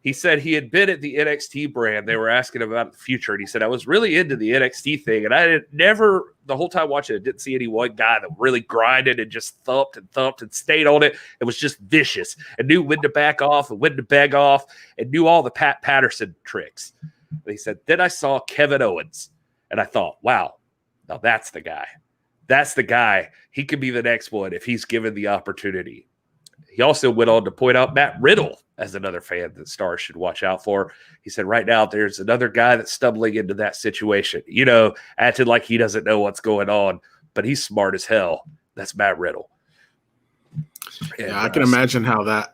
He said he had been at the NXT brand. They were asking about the future, and he said, I was really into the NXT thing, and I never, the whole time watching it, didn't see any one guy that really grinded and just thumped and stayed on it. It was just vicious and knew when to back off and when to beg off and knew all the Pat Patterson tricks. And he said, then I saw Kevin Owens, and I thought, wow, now that's the guy. That's the guy. He could be the next one if he's given the opportunity. He also went on to point out Matt Riddle as another fan that stars should watch out for. He said, right now, there's another guy that's stumbling into that situation, acting like he doesn't know what's going on, but he's smart as hell. That's Matt Riddle. Yeah, I can imagine how that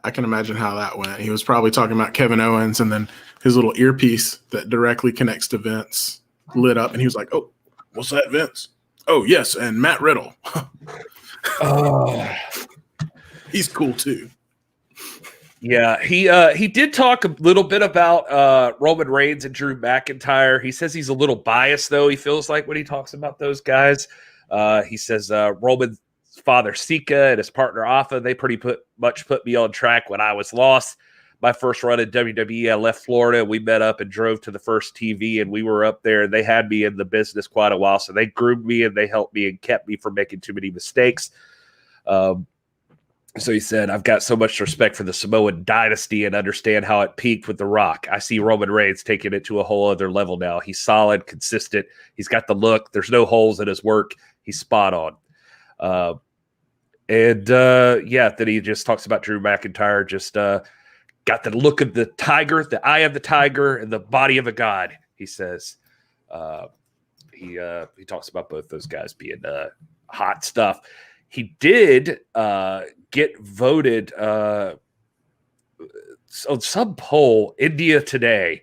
went. He was probably talking about Kevin Owens, and then his little earpiece that directly connects to Vince lit up, and he was like, oh, what's that, Vince? Oh, yes, and Matt Riddle. He's cool too. Yeah, he did talk a little bit about Roman Reigns and Drew McIntyre. He says he's a little biased, though, he feels like, when he talks about those guys. He says Roman's father, Sika, and his partner, Alpha, they pretty much put me on track when I was lost. My first run in WWE, I left Florida. We met up and drove to the first TV, and we were up there. They had me in the business quite a while, so they groomed me, and they helped me and kept me from making too many mistakes. So he said, I've got so much respect for the Samoan dynasty and understand how it peaked with The Rock. I see Roman Reigns taking it to a whole other level now. He's solid, consistent. He's got the look. There's no holes in his work. He's spot on. Then he just talks about Drew McIntyre, just got the look of the tiger, the eye of the tiger, and the body of a god, he says. He talks about both those guys being hot stuff. He did get voted on some poll. India Today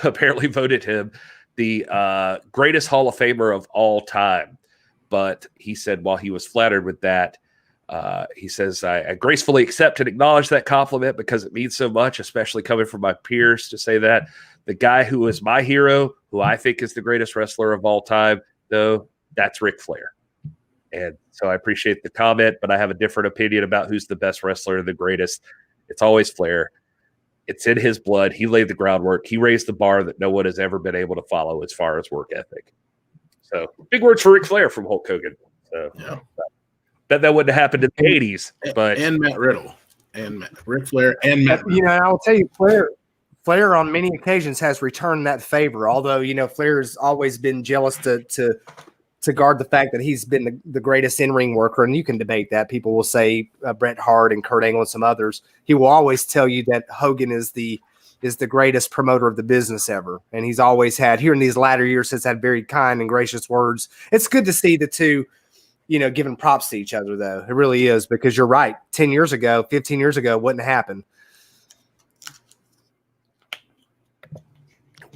apparently voted him the greatest Hall of Famer of all time. But he said while he was flattered with that, he says, I gracefully accept and acknowledge that compliment because it means so much, especially coming from my peers to say that. The guy who is my hero, who I think is the greatest wrestler of all time, though, that's Ric Flair. And so I appreciate the comment, but I have a different opinion about who's the best wrestler, the greatest. It's always Flair. It's in his blood. He laid the groundwork. He raised the bar that no one has ever been able to follow as far as work ethic. So big words for Ric Flair from Hulk Hogan. So yeah. Bet that wouldn't have happened in the 80s. But and Matt Riddle and Ric Flair and Matt Riddle. I will tell you, Flair on many occasions has returned that favor, although, Flair has always been jealous to guard the fact that he's been the greatest in-ring worker, and you can debate that. People will say Bret Hart and Kurt Angle and some others. He will always tell you that Hogan is the greatest promoter of the business ever, and he's always had, here in these latter years, has had very kind and gracious words. It's good to see the two, giving props to each other, though. It really is, because you're right. 10 years ago, 15 years ago, it wouldn't happen.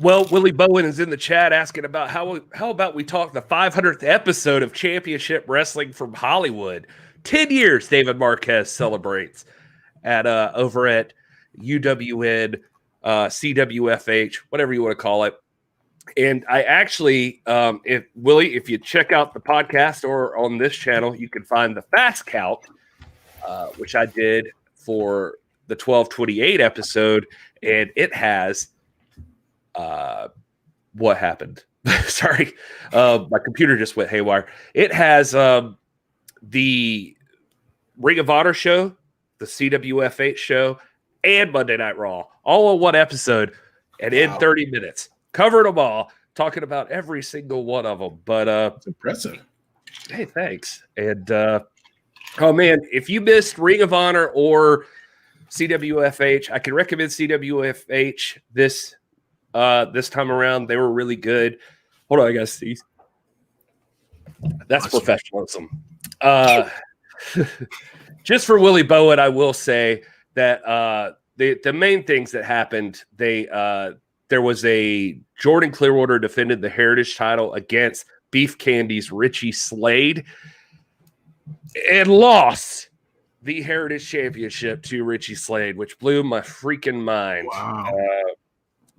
Well, Willie Bowen is in the chat asking about how about we talk the 500th episode of Championship Wrestling from Hollywood. 10 years David Marquez celebrates at over at UWN, CWFH, whatever you want to call it. And I actually, if Willie, if you check out the podcast or on this channel, you can find the fast count, which I did for the 1228 episode, and it has what happened? Sorry, my computer just went haywire. It has the Ring of Honor show, the CWFH show, and Monday Night Raw, all in one episode, and in 30 minutes. Covered them all, talking about every single one of them. But That's impressive. Hey, thanks. And oh man, if you missed Ring of Honor or CWFH, I can recommend CWFH this time around. They were really good. Hold on, I gotta see. That's professionalism. Just for Willie Bowen, I will say that the main things that happened, there was a Jordan Clearwater defended the Heritage title against Beef Candy's Richie Slade and lost the Heritage Championship to Richie Slade, which blew my freaking mind. Wow.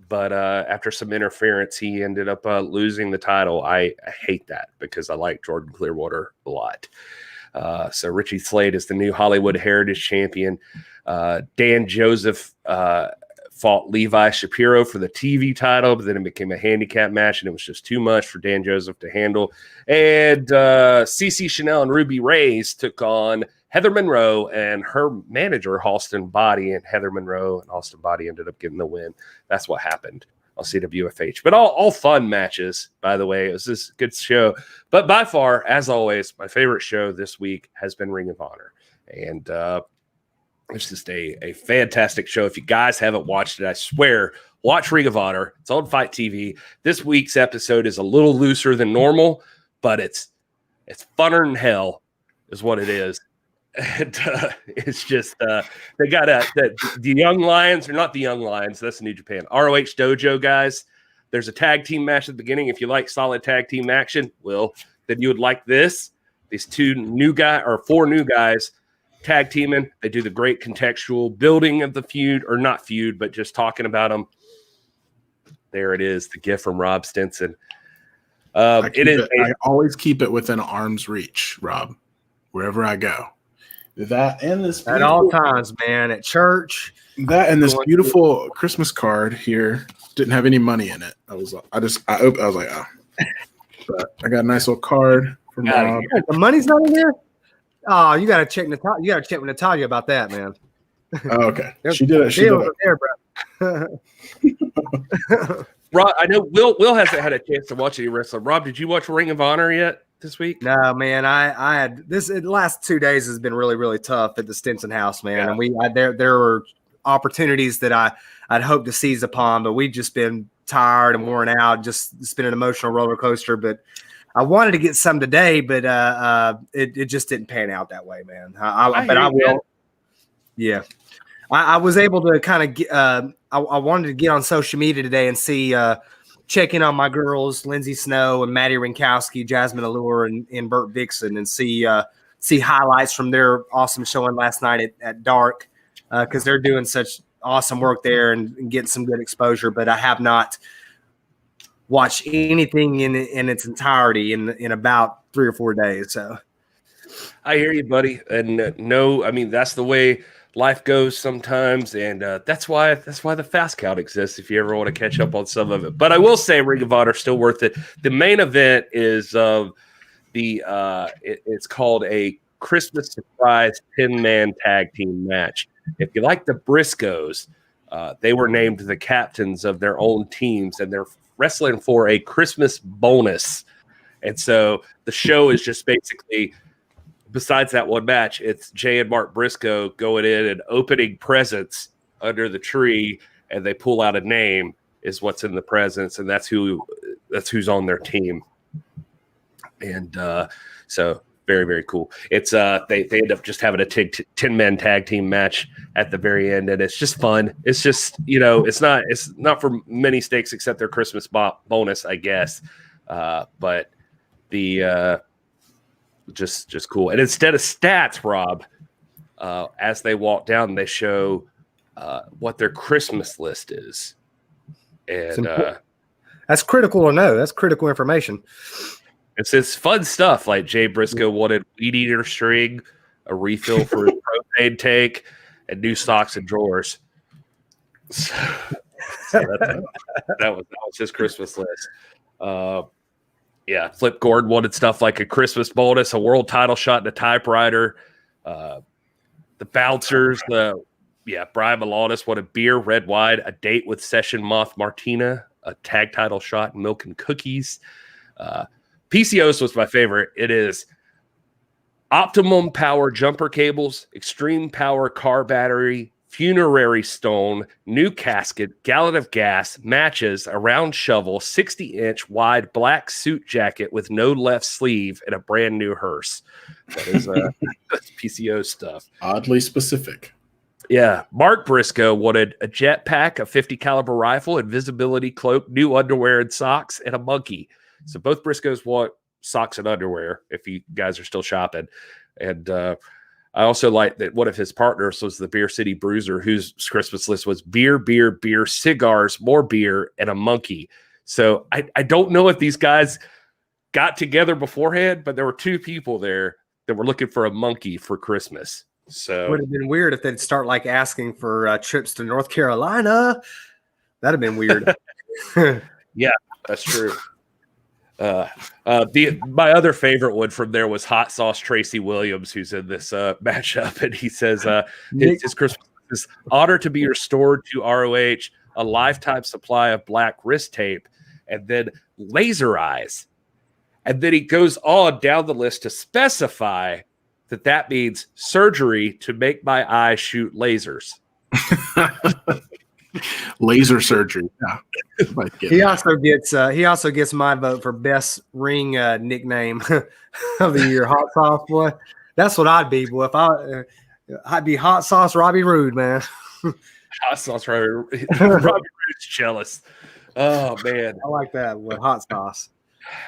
But after some interference, he ended up losing the title. I hate that because I like Jordan Clearwater a lot. So Richie Slade is the new Hollywood Heritage Champion. Dan Joseph fought Levi Shapiro for the TV title, but then it became a handicap match, and it was just too much for Dan Joseph to handle. And CeCe Chanel and Ruby Reyes took on Heather Monroe and her manager, Austin Body, and Heather Monroe and Austin Body ended up getting the win. That's what happened on CWFH. But all fun matches, by the way. It was this good show. But by far, as always, my favorite show this week has been Ring of Honor. And it's just a fantastic show. If you guys haven't watched it, I swear, watch Ring of Honor. It's on Fight TV. This week's episode is a little looser than normal, but it's funner than hell is what it is. And it's just they got the Young Lions, or not the Young Lions, that's New Japan, ROH Dojo guys. There's a tag team match at the beginning. If you like solid tag team action, well, then you would like this. These four new guys tag teaming. They do the great contextual building of the feud, or not feud, but just talking about them. There it is, the gift from Rob Stinson. I always keep it within arm's reach, Rob, wherever I go. That and this at all times, man, at church. That and this beautiful Christmas card here didn't have any money in it. I was like, oh, but I got a nice little card from Rob. The money's not in there. Oh, you gotta check Natalia. You gotta check with Natalia about that, man. Oh, okay, she did it. She did it. There, bro. Rob, I know Will hasn't had a chance to watch any wrestling. Rob, did you watch Ring of Honor yet this week? No, man. I had this. The last 2 days has been really, really tough at the Stinson house, man. Yeah. And there were opportunities that I'd hoped to seize upon, but we've just been tired and worn out. Just it's been an emotional roller coaster. But I wanted to get some today, but it just didn't pan out that way, man. I will. Yeah, I was able to kind of get. I wanted to get on social media today and see. Check in on my girls, Lindsay Snow and Maddie Rinkowski, Jasmine Allure, and Burt Vixen, and see highlights from their awesome showing last night at Dark, because they're doing such awesome work there and getting some good exposure. But I have not watched anything in its entirety in about 3 or 4 days. So I hear you, buddy. And no, I mean that's the way life goes sometimes, and that's why the fast count exists if you ever want to catch up on some of it. But I will say Ring of Honor still worth it. The main event is it's called a Christmas surprise 10-man tag team match. If you like the Briscoes, they were named the captains of their own teams, and they're wrestling for a Christmas bonus. And so the show is just basically, besides that one match, it's Jay and Mark Briscoe going in and opening presents under the tree, and they pull out a name is what's in the presents, and that's who's on their team. And so very, very cool. It's they end up just having a 10-man tag team match at the very end, and it's just fun. It's just, it's not for many stakes except their Christmas bonus, I guess. But the just cool. And instead of stats, Rob, as they walk down, they show what their Christmas list is. And that's critical to know. That's critical information. It's fun stuff. Like Jay Briscoe wanted weed eater string, a refill for his propane tank, and new socks and drawers. So that was his Christmas list. Flip Gordon wanted stuff like a Christmas bonus, a world title shot, and a typewriter. The bouncers, Brian Malonis wanted beer, red wine, a date with Session Moth Martina, a tag title shot, milk and cookies. PCOS was my favorite. It is optimum power jumper cables, extreme power car battery, funerary stone, new casket, gallon of gas, matches, a round shovel, 60-inch wide black suit jacket with no left sleeve, and a brand new hearse. That is that's PCO stuff. Oddly specific. Yeah. Mark Briscoe wanted a jetpack, a 50 caliber rifle, invisibility cloak, new underwear and socks, and a monkey. So both Briscoes want socks and underwear if you guys are still shopping. And I also like that one of his partners was the Beer City Bruiser, whose Christmas list was beer, beer, beer, cigars, more beer, and a monkey. So I don't know if these guys got together beforehand, but there were two people there that were looking for a monkey for Christmas. So it would have been weird if they'd start like asking for trips to North Carolina. That'd have been weird. Yeah, that's true. My other favorite one from there was Hot Sauce Tracy Williams, who's in this matchup, and he says his Christmas is honored to be restored to ROH, a lifetime supply of black wrist tape, and then laser eyes. And then he goes on down the list to specify that means surgery to make my eyes shoot lasers. Laser surgery. Yeah. He also gets my vote for best ring nickname of the year. Hot Sauce boy. That's what I'd be, boy. If I'd be Hot Sauce Robbie Roode, man. Hot Sauce Robbie Roode's jealous. Oh man, I like that with Hot Sauce.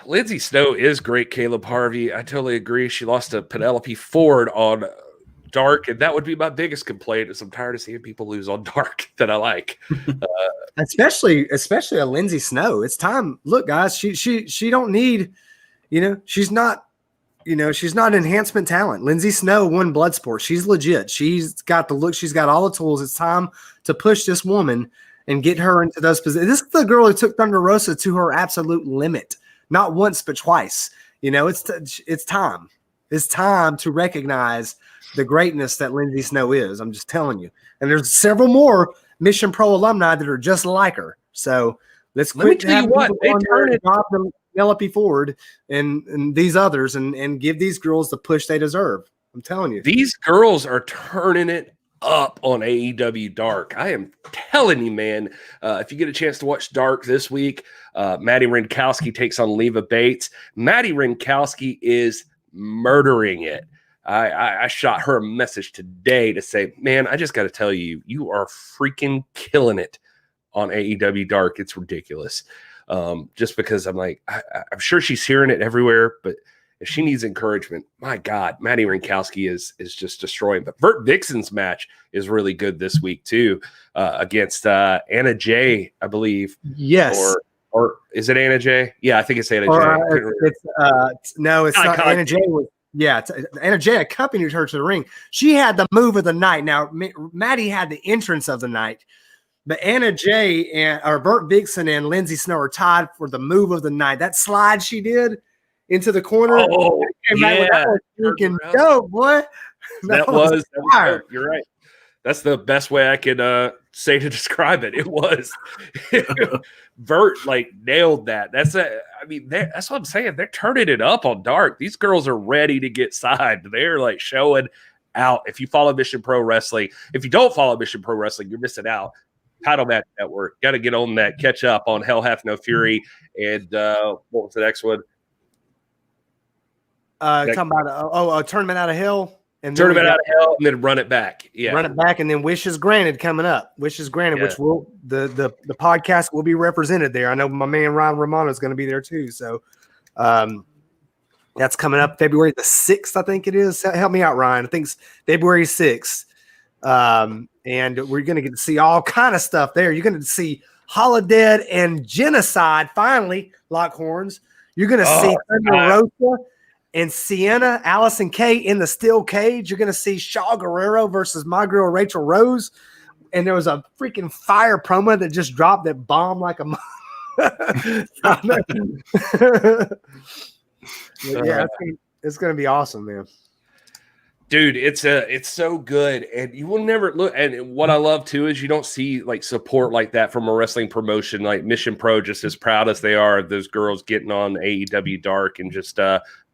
Lindsay Snow is great. Caleb Harvey, I totally agree. She lost to Penelope Ford on Dark, and that would be my biggest complaint. Is I'm tired of seeing people lose on Dark that I like, especially a Lindsay Snow. It's time. Look, guys, she don't need, she's not enhancement talent. Lindsay Snow won Bloodsport. She's legit. She's got the look. She's got all the tools. It's time to push this woman and get her into those positions. This is the girl who took Thunder Rosa to her absolute limit, not once but twice. It's time. It's time to recognize the greatness that Lindsay Snow is. I'm just telling you. And there's several more Mission Pro alumni that are just like her. So let's let me tell you what, they turn it up Penelope Ford and these others and give these girls the push they deserve. I'm telling you. These girls are turning it up on AEW Dark. I am telling you, man. If you get a chance to watch Dark this week, Maddie Rinkowski takes on Leva Bates. Maddie Rinkowski is murdering it. I shot her a message today to say, man, I just got to tell you, you are freaking killing it on AEW Dark. It's ridiculous. Just because I'm like, I'm sure she's hearing it everywhere, but if she needs encouragement, my God, Maddie Rinkowski is just destroying. But Vert Vixen's match is really good this week too, against Anna Jay, I believe. Yes. Or is it Anna Jay? Yeah, I think it's Anna Jay. No, it's not. Anna Jay was. Yeah, Anna Jay accompanied her to the ring. She had the move of the night. Now, Maddie had the entrance of the night, but Anna Jay or Vert Vixen and Lindsay Snow are tied for the move of the night. That slide she did into the corner. Oh, yeah. That was freaking dope, boy. That was dope. You're right. That's the best way I could say to describe it. It was Vert nailed that. That's what I'm saying. They're turning it up on Dark. These girls are ready to get signed. They're showing out. If you follow Mission Pro Wrestling, if you don't follow Mission Pro Wrestling, you're missing out. Title Match Network. Got to get on that. Catch up on Hell Hath No Fury. And what was the next one? Talking about a tournament out of hell. And Tournament out of hell, and then run it back. Yeah, run it back, and then wishes granted coming up. Wishes granted, which will the podcast will be represented there. I know my man Ryan Romano is going to be there too. So, that's coming up February the 6th, I think it is. Help me out, Ryan. I think it's February 6th, and we're going to get to see all kind of stuff there. You're going to see Holodead and Genocide finally lock horns. You're going to see Thunder Rosa and Sienna, Allison Kay in the steel cage. You're going to see Shaw Guerrero versus my girl Rachel Rose. And there was a freaking fire promo that just dropped that bomb like a yeah, it's going to be awesome, man. Dude, it's so good, and you will never look. And what I love too is you don't see like support like that from a wrestling promotion like Mission Pro, just as proud as they are of those girls getting on AEW Dark and just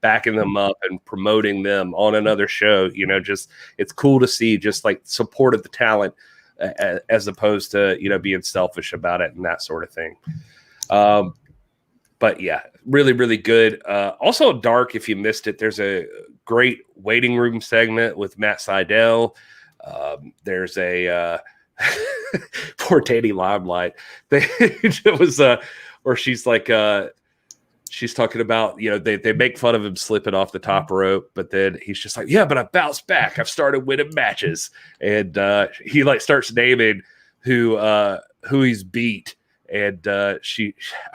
backing them up and promoting them on another show. You know, just it's cool to see just like support of the talent as opposed to being selfish about it and that sort of thing. But yeah, really, really good. Also Dark, if you missed it, there's a great waiting room segment with Matt Sydal. There's a poor Teddy Limelight. It was where she's like she's talking about, they make fun of him slipping off the top rope, but then he's just like, yeah, but I bounced back. I've started winning matches. And he like starts naming who he's beat. And I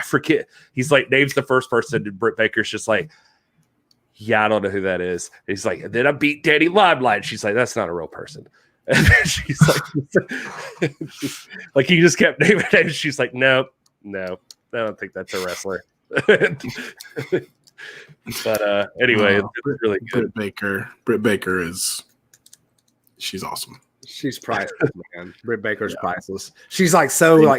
forget, he's like, names the first person, and Britt Baker's just like, yeah, I don't know who that is. And he's like, and then I beat Danny Limelight. She's like, that's not a real person. And then she's like, he just kept naming it. And she's like, no, I don't think that's a wrestler. But anyway, it's really good. Britt Baker she's awesome. She's priceless, man. Britt Baker's priceless. She's like so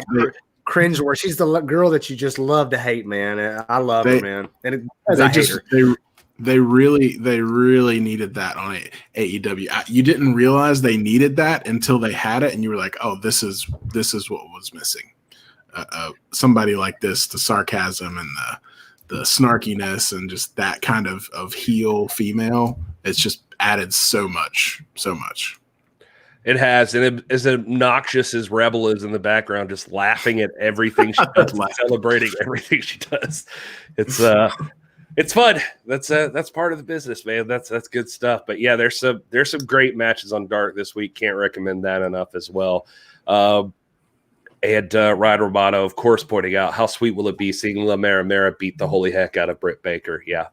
cringe where she's the girl that you just love to hate, man. I love her, man. And they really needed that on AEW. You didn't realize they needed that until they had it, and you were like, oh, this is what was missing. Somebody like this, the sarcasm and the snarkiness and just that kind of heel female, it's just added so much. It has, and as obnoxious as Rebel is in the background, just laughing at everything she does, celebrating everything she does. It's fun. That's part of the business, man. That's good stuff. But yeah, there's some great matches on Dark this week. Can't recommend that enough as well. And Ryan Romano, of course, pointing out how sweet will it be seeing La Mera beat the holy heck out of Britt Baker. Yeah,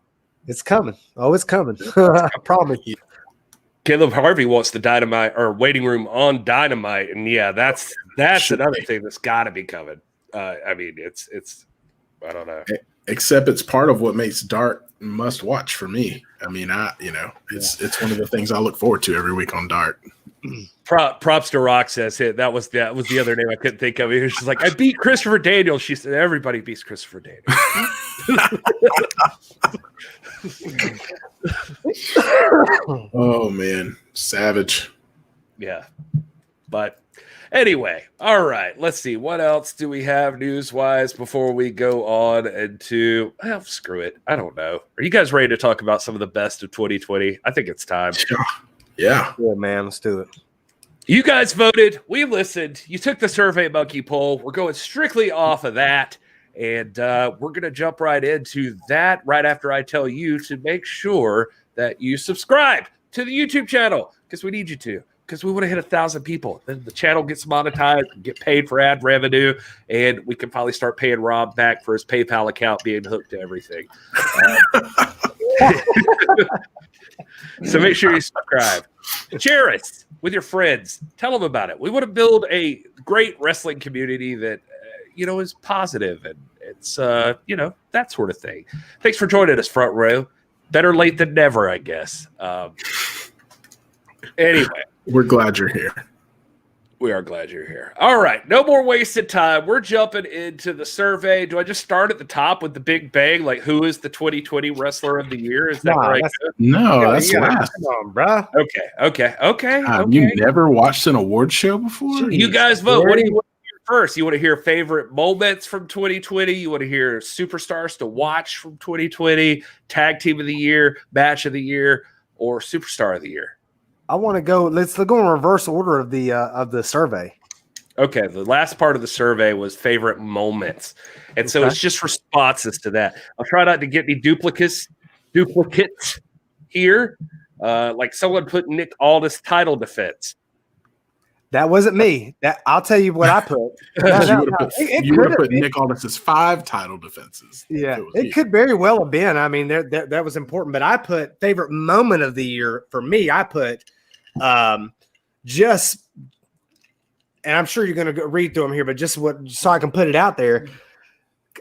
it's coming. Oh, it's coming. I promise you. Caleb Harvey wants the Dynamite or waiting room on Dynamite, and yeah, that's another thing that's got to be coming. I mean, it's I don't know. Except it's part of what makes Dark must watch for me. I mean, it's one of the things I look forward to every week on Dark. Props to Rock says it. That was the other name I couldn't think of. He was just like, I beat Christopher Daniels. She said, everybody beats Christopher Daniels. Oh man, savage. Yeah, but anyway, all right. Let's see what else do we have news-wise before we go on into. Well, screw it. I don't know. Are you guys ready to talk about some of the best of 2020? I think it's time. Yeah, man. Let's do it. You guys voted. We listened. You took the Survey Monkey poll. We're going strictly off of that. And we're going to jump right into that right after I tell you to make sure that you subscribe to the YouTube channel because we need you to, because we want to hit 1,000 people. Then the channel gets monetized, get paid for ad revenue, and we can finally start paying Rob back for his PayPal account being hooked to everything. So make sure you subscribe. Share us with your friends. Tell them about it. We want to build a great wrestling community that is positive and it's that sort of thing. Thanks for joining us, Front Row. Better late than never, I guess. Anyway, we're glad you're here. We are glad you're here. All right, no more wasted time. We're jumping into the survey. Do I just start at the top with the big bang? Like, who is the 2020 Wrestler of the Year? Is that right? That's last. Come on, bro. Okay. You never watched an award show before? You guys vote. What do you want first? You want to hear favorite moments from 2020? You want to hear superstars to watch from 2020? Tag team of the year, match of the year, or superstar of the year? I want to go. Let's go in reverse order of the survey. Okay, the last part of the survey was favorite moments, and so it's just responses to that. I'll try not to get any duplicates here. Like someone put Nick Aldis title defense. That wasn't me. I'll tell you what I put. You would have put Nick Aldis's 5 title defenses. Yeah, it could very well have been. I mean, that was important. But I put favorite moment of the year for me. I put just, and I'm sure you're going to read through them here, but so I can put it out there.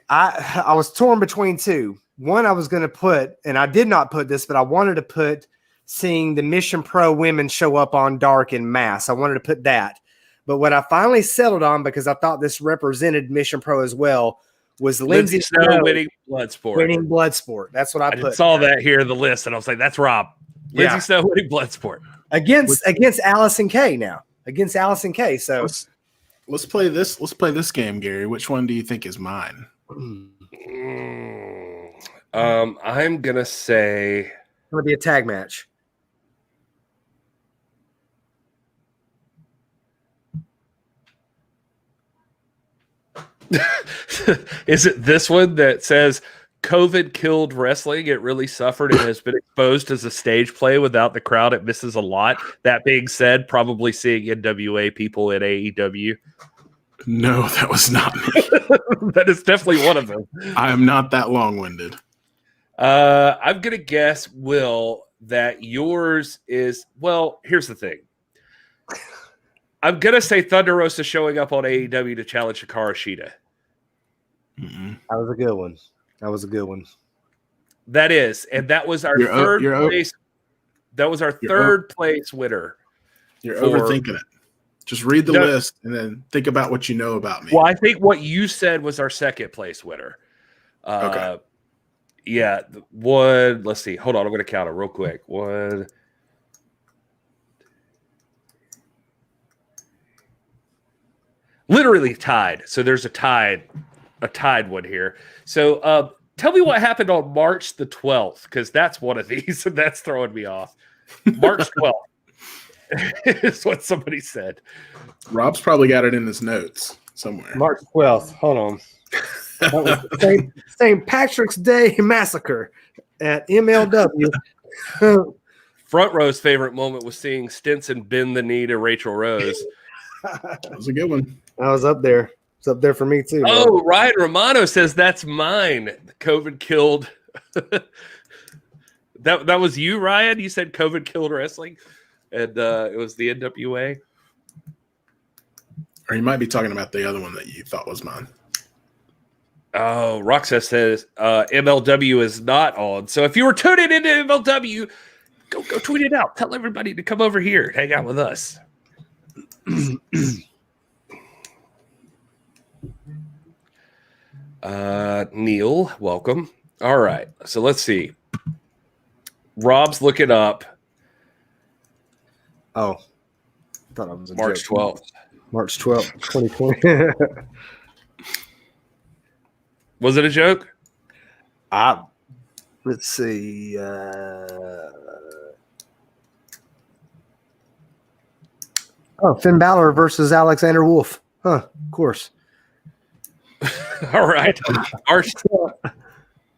I was torn between 2. One I was going to put, and I did not put this, but I wanted to put seeing the Mission Pro women show up on Dark in mass. I wanted to put that. But what I finally settled on, because I thought this represented Mission Pro as well, was Lindsay Snow winning Bloodsport. Winning Bloodsport. That's what I put. I saw that here in the list, and I was like, that's Rob. Lindsay Snow winning Bloodsport. Against Allison Kay now. Against Allison Kay. So let's play this. Let's play this game, Gary. Which one do you think is mine? I'm gonna say it's gonna be a tag match. Is it this one that says COVID killed wrestling? It really suffered and has been exposed as a stage play without the crowd. It misses a lot. That being said, probably seeing NWA people at AEW. No, that was not me. That is definitely one of them. I am not that long-winded. I'm going to guess, Will, that yours is, well, here's the thing. I'm going to say Thunder Rosa showing up on AEW to challenge Hikaru Shida. Mm-mm. That was a good one. That is, and that was our third place. That was our third place winner. You're overthinking it. Just read the list and then think about what you know about me. Well, I think what you said was our second place winner. Okay. Yeah. One. Let's see. Hold on. I'm going to count it real quick. One. Literally tied. So there's a tied one here. So tell me what happened on March the 12th, because that's one of these, and that's throwing me off. March 12th is what somebody said. Rob's probably got it in his notes somewhere. March 12th. Hold on. That was St. Patrick's Day massacre at MLW. Front row's favorite moment was seeing Stinson bend the knee to Rachel Rose. That was a good one. I was up there. It's up there for me too. Oh, man. Ryan Romano says that's mine. COVID killed. That was you, Ryan. You said COVID killed wrestling, and it was the NWA. Or you might be talking about the other one that you thought was mine. Oh, Roxas says MLW is not on. So if you were tuning into MLW, go tweet it out. Tell everybody to come over here and hang out with us. Neil, welcome. All right, so let's see. Rob's looking up. Oh, I thought I was March 12th. March 12th, 2020. Was it a joke? Let's see. Finn Balor versus Alexander Wolf. Huh, of course. All right. March.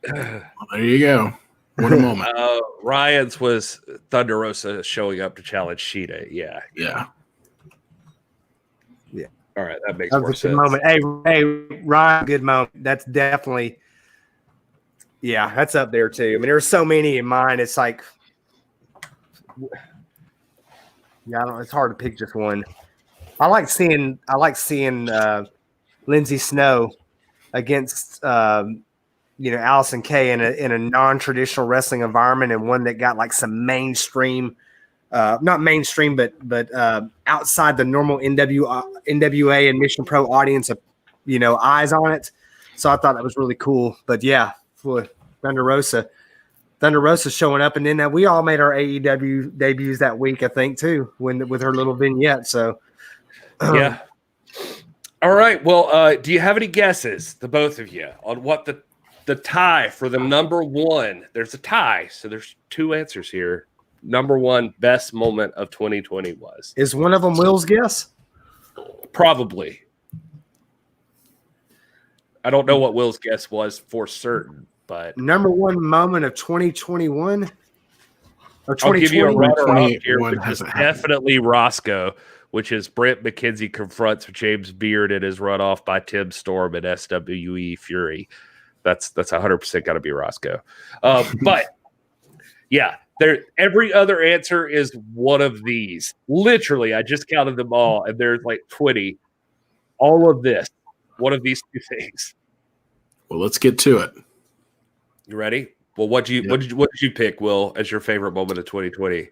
There you go. What a moment. Ryan's was Thunder Rosa showing up to challenge Shida. Yeah. All right, that makes more sense. Moment. Hey, Ryan, good moment. That's definitely, that's up there too. I mean, there's so many in mine. It's like, it's hard to pick just one. I like seeing Lindsay Snow against Allison Kay in a non-traditional wrestling environment, and one that got like some mainstream, not mainstream, but outside the normal NWA and Mission Pro audience of eyes on it. So I thought that was really cool. But for Thunder Rosa showing up, and then we all made our AEW debuts that week, I think, too, with her little vignette. So yeah. All right. Well, do you have any guesses, the both of you, on what the tie for the number one? There's a tie, so there's two answers here. Number one best moment of 2020 was. Is one of them Will's guess? Probably. I don't know what Will's guess was for certain, but Number one moment of 2021 or I'll give you a 2020? runner-up here, which is hasn't happened. definitely Roscoe, which is Brent McKenzie confronts James Beard and is run off by Tim Storm at SWE Fury. That's 100% got to be Roscoe. But yeah, every other answer is one of these. Literally, I just counted them all, and there's like 20. All of this, one of these two things. Well, let's get to it. You ready? Well, what did you pick, Will, as your favorite moment of 2020?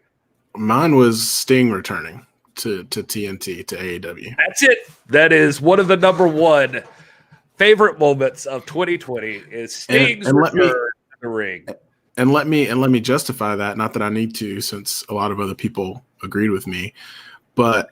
Mine was Sting returning to TNT, to AEW. That's it. That is one of the number one favorite moments of 2020 is Sting's return to the ring. And let me justify that. Not that I need to, since a lot of other people agreed with me, but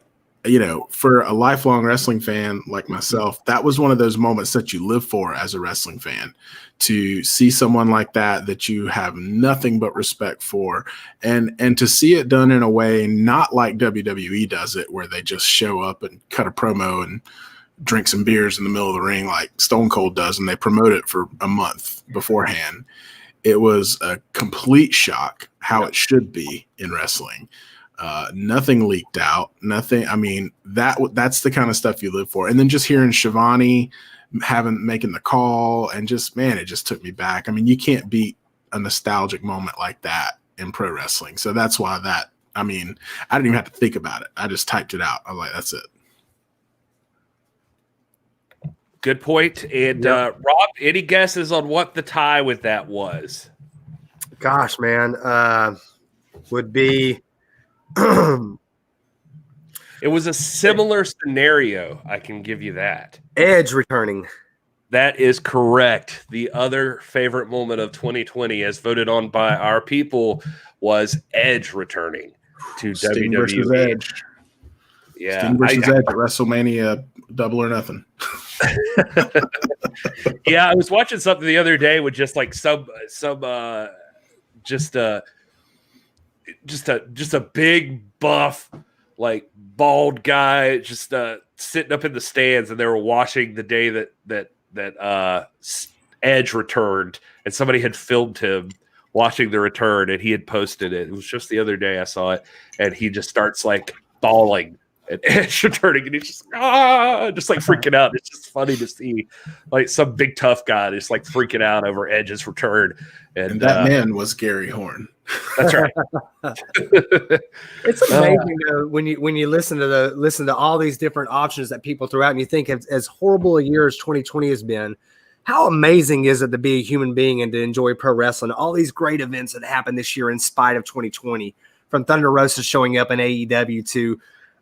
for a lifelong wrestling fan like myself, that was one of those moments that you live for as a wrestling fan, to see someone like that you have nothing but respect for, and to see it done in a way not like WWE does it, where they just show up and cut a promo and drink some beers in the middle of the ring like Stone Cold does, and they promote it for a month beforehand. It was a complete shock how it should be in wrestling. Nothing leaked out. Nothing. I mean, that's the kind of stuff you live for. And then just hearing Shivani making the call, and just, man, it just took me back. I mean, you can't beat a nostalgic moment like that in pro wrestling. So that's why I didn't even have to think about it. I just typed it out. I was like, that's it. Good point. And Rob, any guesses on what the tie with that was? Gosh, man, would be. It was a similar scenario. I can give you that. Edge returning. That is correct. The other favorite moment of 2020, as voted on by our people, was Edge returning to Sting WWE. versus Edge. Yeah, Sting versus Edge at WrestleMania Double or Nothing. Yeah, I was watching something the other day with just like just a big buff, like bald guy, just sitting up in the stands, and they were watching the day that Edge returned, and somebody had filmed him watching the return, and he had posted it. It was just the other day I saw it, and he just starts like bawling at Edge returning, and he's just like freaking out. It's just funny to see like some big tough guy just like freaking out over Edge's return. And that man was Gary Horn. That's right. It's amazing though, when you listen to all these different options that people throw out, and you think as horrible a year as 2020 has been, how amazing is it to be a human being and to enjoy pro wrestling? All these great events that happened this year in spite of 2020, from Thunder Rosa showing up in AEW to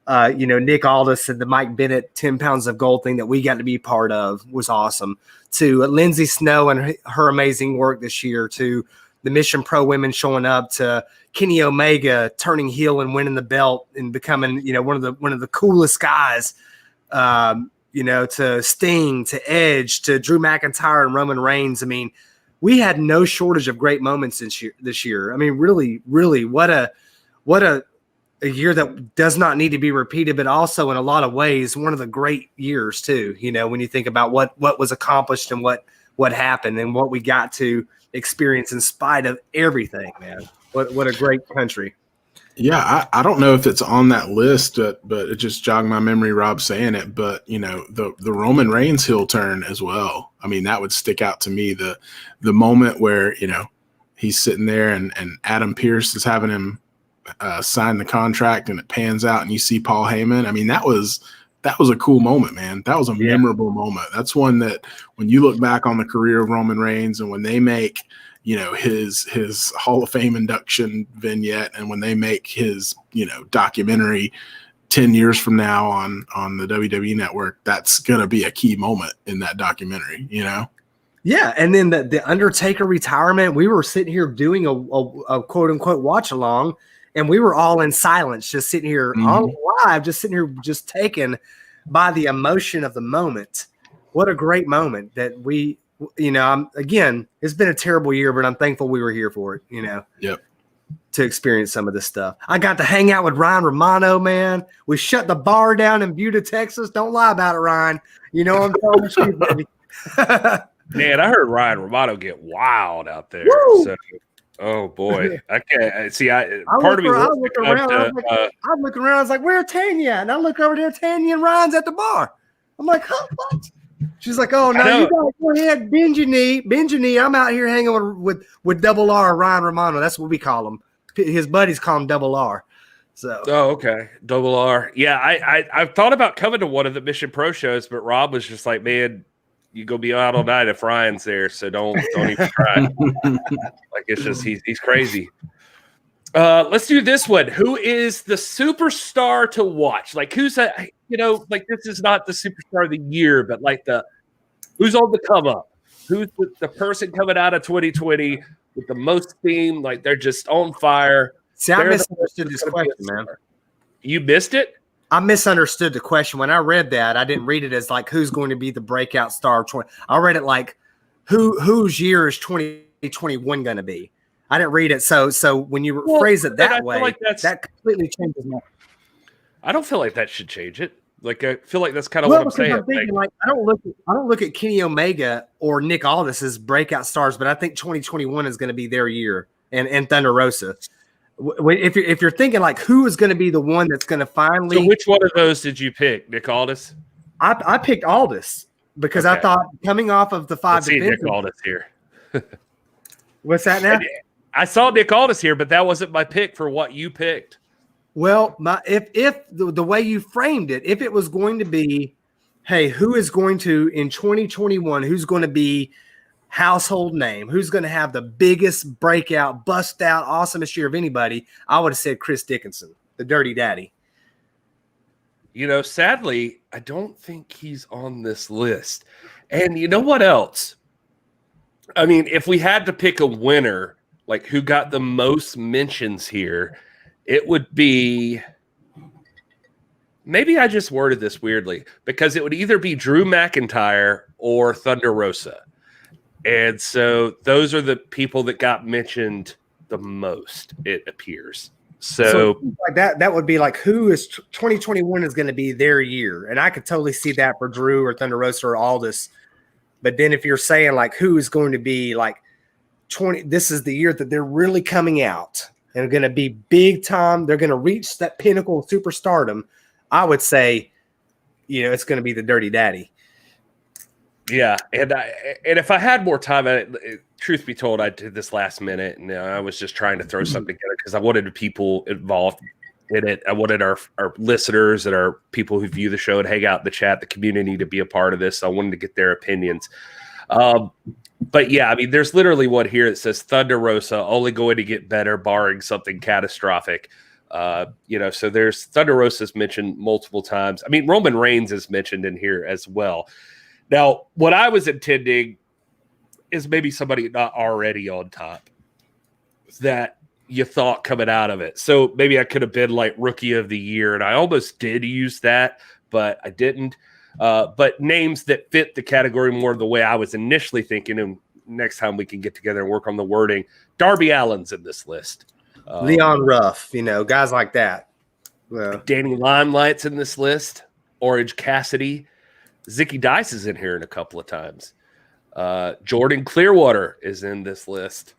Nick Aldis and the Mike Bennett 10 pounds of gold thing that we got to be part of was awesome, to Lindsay Snow and her amazing work this year, to the Mission Pro women showing up, to Kenny Omega turning heel and winning the belt and becoming, one of the coolest guys, to Sting, to Edge, to Drew McIntyre and Roman Reigns. I mean, we had no shortage of great moments this year. I mean, really, really, what a year that does not need to be repeated, but also in a lot of ways, one of the great years too, when you think about what was accomplished and what happened and what we got to experience in spite of everything, man. What a great country. Yeah, I don't know if it's on that list, but it just jogged my memory, Rob saying it. But the Roman Reigns heel turn as well. I mean, that would stick out to me. The moment where he's sitting there and Adam Pearce is having him sign the contract, and it pans out and you see Paul Heyman. I mean, that was a cool moment, man. That was a memorable moment. That's one that when you look back on the career of Roman Reigns, and when they make his Hall of Fame induction vignette, and when they make his documentary 10 years from now on the WWE network, that's gonna be a key moment in that documentary. Yeah, and then the Undertaker retirement, we were sitting here doing a quote unquote watch along, and we were all in silence, just sitting here on live, just sitting here, just taking by the emotion of the moment. What a great moment that we, again, it's been a terrible year, but I'm thankful we were here for it, Yep. to experience some of this stuff. I got to hang out with Ryan Romano, man. We shut the bar down in Buda, Texas. Don't lie about it, Ryan. You know I'm telling the truth, baby. Man, I heard Ryan Romano get wild out there. Woo! So, oh boy, I can't see. I'm Part of me looking wants to come around. to, I'm looking around. I was like, "Where's Tanya?" And I look over there. Tanya and Ryan's at the bar. I'm like, "Huh, what?" She's like, "Oh no, you gotta go ahead, bend your knee. I'm out here hanging with Double R, Ryan Romano. That's what we call him. His buddies call him Double R." So, oh, okay, Double R. Yeah, I've thought about coming to one of the Mission Pro shows, but Rob was just like, "Man, you go be out all night if Ryan's there, so don't even try." Like it's just he's crazy. Let's do this one. Who is the superstar to watch? Like who's that? Like this is not the superstar of the year, but like who's on the come up? Who's the person coming out of 2020 with the most steam? Like they're just on fire. see, I misunderstood this question, man. You missed it? I misunderstood the question. When I read that, I didn't read it as like who's going to be the breakout star of 20. I read it like whose year is 2021 going to be. I didn't read it. So when you phrase it that way, like that completely changes my. I don't feel like that should change it. Like I feel like that's kind of what I'm saying. I don't look at Kenny Omega or Nick Aldis as breakout stars, but I think 2021 is going to be their year, and Thunder Rosa. If you're thinking like who is going to be the one that's going to finally. So which one of those did you pick, Nick Aldis? I picked Aldis because I thought coming off of the 5 defenses. Nick Aldis here. What's that now? I saw Nick Aldis here, but that wasn't my pick for what you picked. Well, if the way you framed it, if it was going to be, hey, who is going to in 2021? Who's going to be household name? Who's going to have the biggest breakout, bust out, awesomest year of anybody? I would have said Chris Dickinson, the Dirty Daddy. Sadly, I don't think he's on this list. And you know what else? I mean, if we had to pick a winner, like who got the most mentions here, it would be, maybe I just worded this weirdly, because it would either be Drew McIntyre or Thunder Rosa. And so those are the people that got mentioned the most, it appears. So like that would be like who is 2021 is going to be their year. And I could totally see that for Drew or Thunder Rosa or Aldis. But then if you're saying like who is going to be like 20, this is the year that they're really coming out and are going to be big time. They're going to reach that pinnacle of superstardom. I would say, it's going to be the Dirty Daddy. Yeah, and if I had more time, truth be told, I did this last minute, and I was just trying to throw something together because I wanted people involved in it. I wanted our listeners and our people who view the show and hang out in the chat, the community, to be a part of this. So I wanted to get their opinions. But yeah, I mean, there's literally one here that says Thunder Rosa only going to get better, barring something catastrophic. So there's Thunder Rosa's mentioned multiple times. I mean, Roman Reigns is mentioned in here as well. Now, what I was intending is maybe somebody not already on top that you thought coming out of it. So maybe I could have been like Rookie of the Year, and I almost did use that, but I didn't. But names that fit the category more the way I was initially thinking, and next time we can get together and work on the wording. Darby Allin's in this list. Leon Ruff, guys like that. Danny Limelight's in this list. Orange Cassidy. Zicky Dice is in here in a couple of times. Jordan Clearwater is in this list.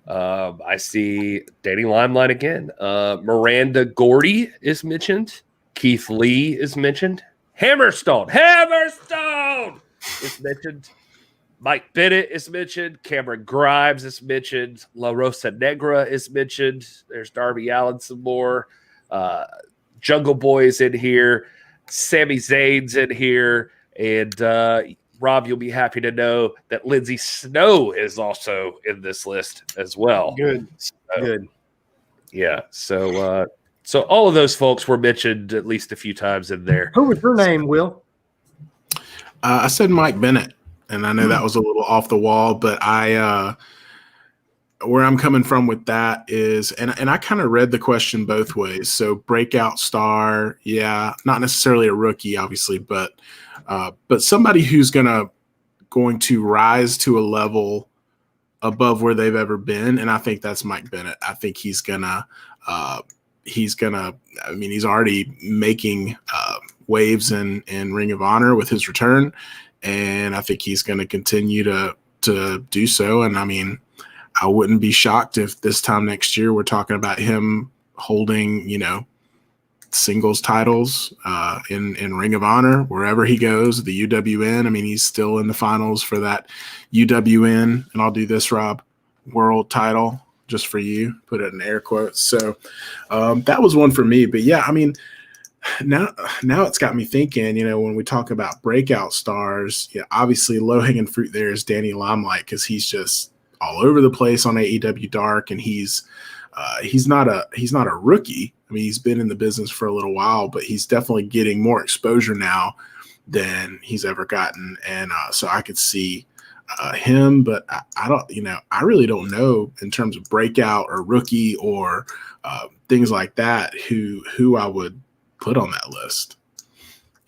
I see Danny Limelight again. Miranda Gordy is mentioned. Keith Lee is mentioned. Hammerstone is mentioned. Mike Bennett is mentioned. Cameron Grimes is mentioned. La Rosa Negra is mentioned. There's Darby Allin some more. Jungle Boy is in here. Sami Zayn's in here. And Rob, you'll be happy to know that Lindsay Snow is also in this list as well. Good. Good. Yeah. So all of those folks were mentioned at least a few times in there. Who was your name, Will? I said Mike Bennett, and I know that was a little off the wall, but I where I'm coming from with that is, and I kind of read the question both ways. So breakout star, yeah, not necessarily a rookie, obviously, but somebody who's going to rise to a level above where they've ever been, and I think that's Mike Bennett. I think he's gonna. I mean, he's already making waves in Ring of Honor with his return, and I think he's going to continue to do so. And I mean, I wouldn't be shocked if this time next year we're talking about him holding, singles titles in Ring of Honor wherever he goes. The UWN. I mean, he's still in the finals for that UWN, and I'll do this, Rob, world title just for you. Put it in air quotes. So that was one for me. But yeah, I mean, now it's got me thinking. When we talk about breakout stars, obviously low hanging fruit there is Danny Limelight because he's just all over the place on AEW Dark, and he's not a rookie. I mean, he's been in the business for a little while, but he's definitely getting more exposure now than he's ever gotten. And so I could see him, but I don't, I really don't know in terms of breakout or rookie or things like that, who I would put on that list,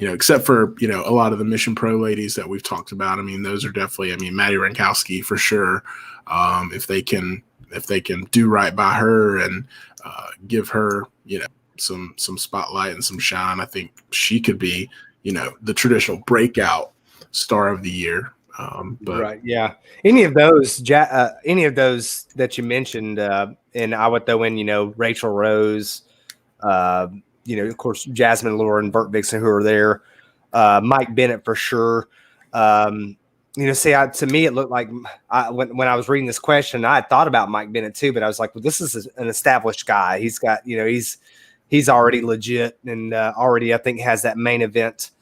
except for, a lot of the Mission Pro ladies that we've talked about. I mean, those are definitely, Maddie Rankowski for sure. If they can do right by her and give her, some spotlight and some shine, I think she could be, the traditional breakout star of the year. But right, yeah. Any of those that you mentioned, and I would throw in, Rachel Rose, of course, Jasmine Lure and Burt Vixen, who are there. Mike Bennett for sure. To me, it looked like when I was reading this question, I had thought about Mike Bennett too, but I was like, well, this is an established guy. He's got, he's already legit and already, I think, has that main event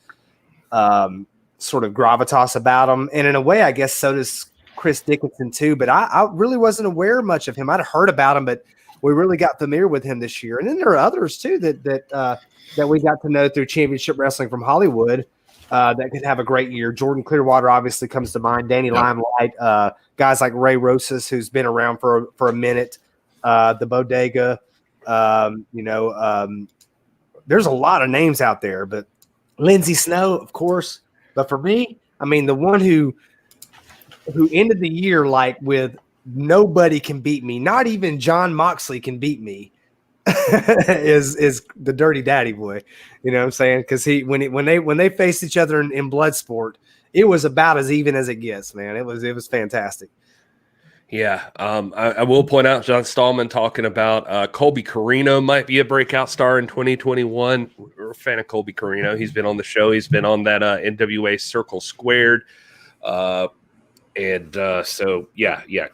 sort of gravitas about him. And in a way, I guess so does Chris Dickinson too, but I really wasn't aware much of him. I'd heard about him, but we really got familiar with him this year. And then there are others too that we got to know through Championship Wrestling from Hollywood that could have a great year. Jordan Clearwater obviously comes to mind. Danny Limelight, guys like Ray Rosas, who's been around for a minute. The Bodega, there's a lot of names out there, but Lindsay Snow, of course. But for me, I mean, the one who ended the year like with nobody can beat me, not even John Moxley can beat me, is the Dirty Daddy Boy. You know what I'm saying? Because when they faced each other in Bloodsport, it was about as even as it gets, man. It was fantastic. Yeah, I will point out John Stallman talking about Colby Carino might be a breakout star in 2021. We're a fan of Colby Carino. He's been on the show. He's been on that NWA Circle Squared. So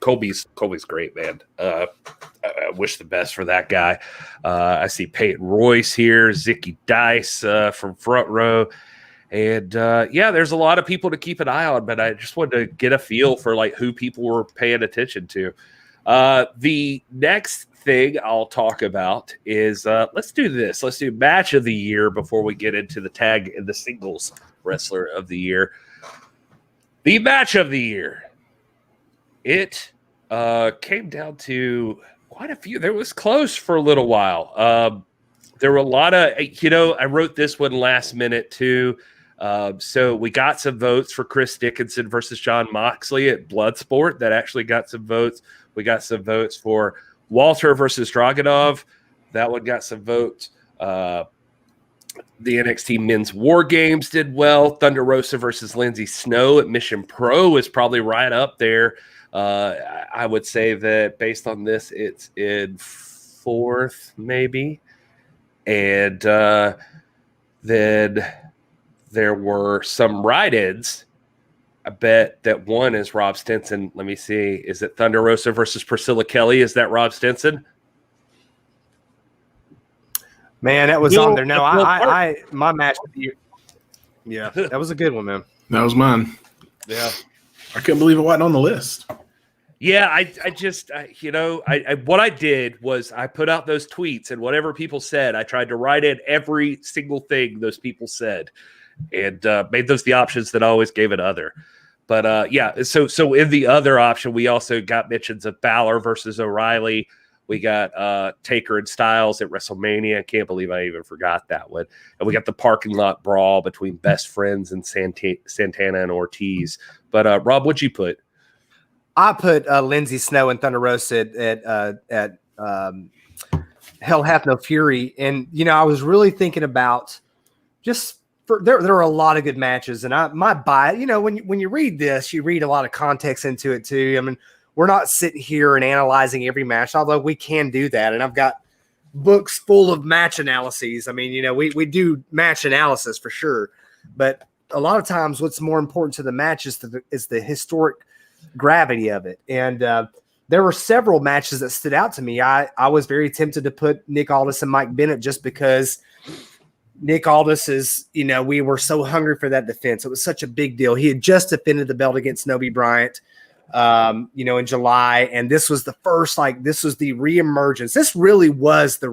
Colby's great, man. I wish the best for that guy. I see Peyton Royce here, Zicky Dice from Front Row. And there's a lot of people to keep an eye on, but I just wanted to get a feel for like who people were paying attention to. The next thing I'll talk about is let's do this. Let's do match of the year before we get into the tag and the singles wrestler of the year. The match of the year. It came down to quite a few. There was close for a little while. There were a lot of, I wrote this one last minute too. So we got some votes for Chris Dickinson versus John Moxley at Bloodsport. That actually got some votes. We got some votes for Walter versus Dragunov. That one got some votes. The NXT Men's War Games did well. Thunder Rosa versus Lindsay Snow at Mission Pro is probably right up there. I would say that based on this, it's in fourth, maybe. And then there were some write-ins. I bet that one is Rob Stinson. Let me see. Is it Thunder Rosa versus Priscilla Kelly? Is that Rob Stinson? Man, that was on there. No, my match with you. Yeah, that was a good one, man. That was mine. Yeah. I couldn't believe it wasn't on the list. Yeah, what I did was I put out those tweets and whatever people said, I tried to write in every single thing those people said and made those the options that I always gave it other. But yeah, so in the other option, we also got mentions of Balor versus O'Reilly. We got Taker and Styles at WrestleMania. I can't believe I even forgot that one. And we got the parking lot brawl between Best Friends and Santana and Ortiz. But Rob, what'd you put? I put Lindsay Snow and Thunder Rosa at Hell Hath No Fury. And, I was really thinking about there are a lot of good matches. And my bias, when you read this, you read a lot of context into it too. I mean, we're not sitting here and analyzing every match, although we can do that. And I've got books full of match analyses. I mean, we do match analysis for sure. But a lot of times what's more important to the match is the historic gravity of it. And there were several matches that stood out to me. I was very tempted to put Nick Aldis and Mike Bennett just because Nick Aldis is, we were so hungry for that defense. It was such a big deal. He had just defended the belt against Noby Bryant, in July. And this was the first, this was the reemergence. This really was the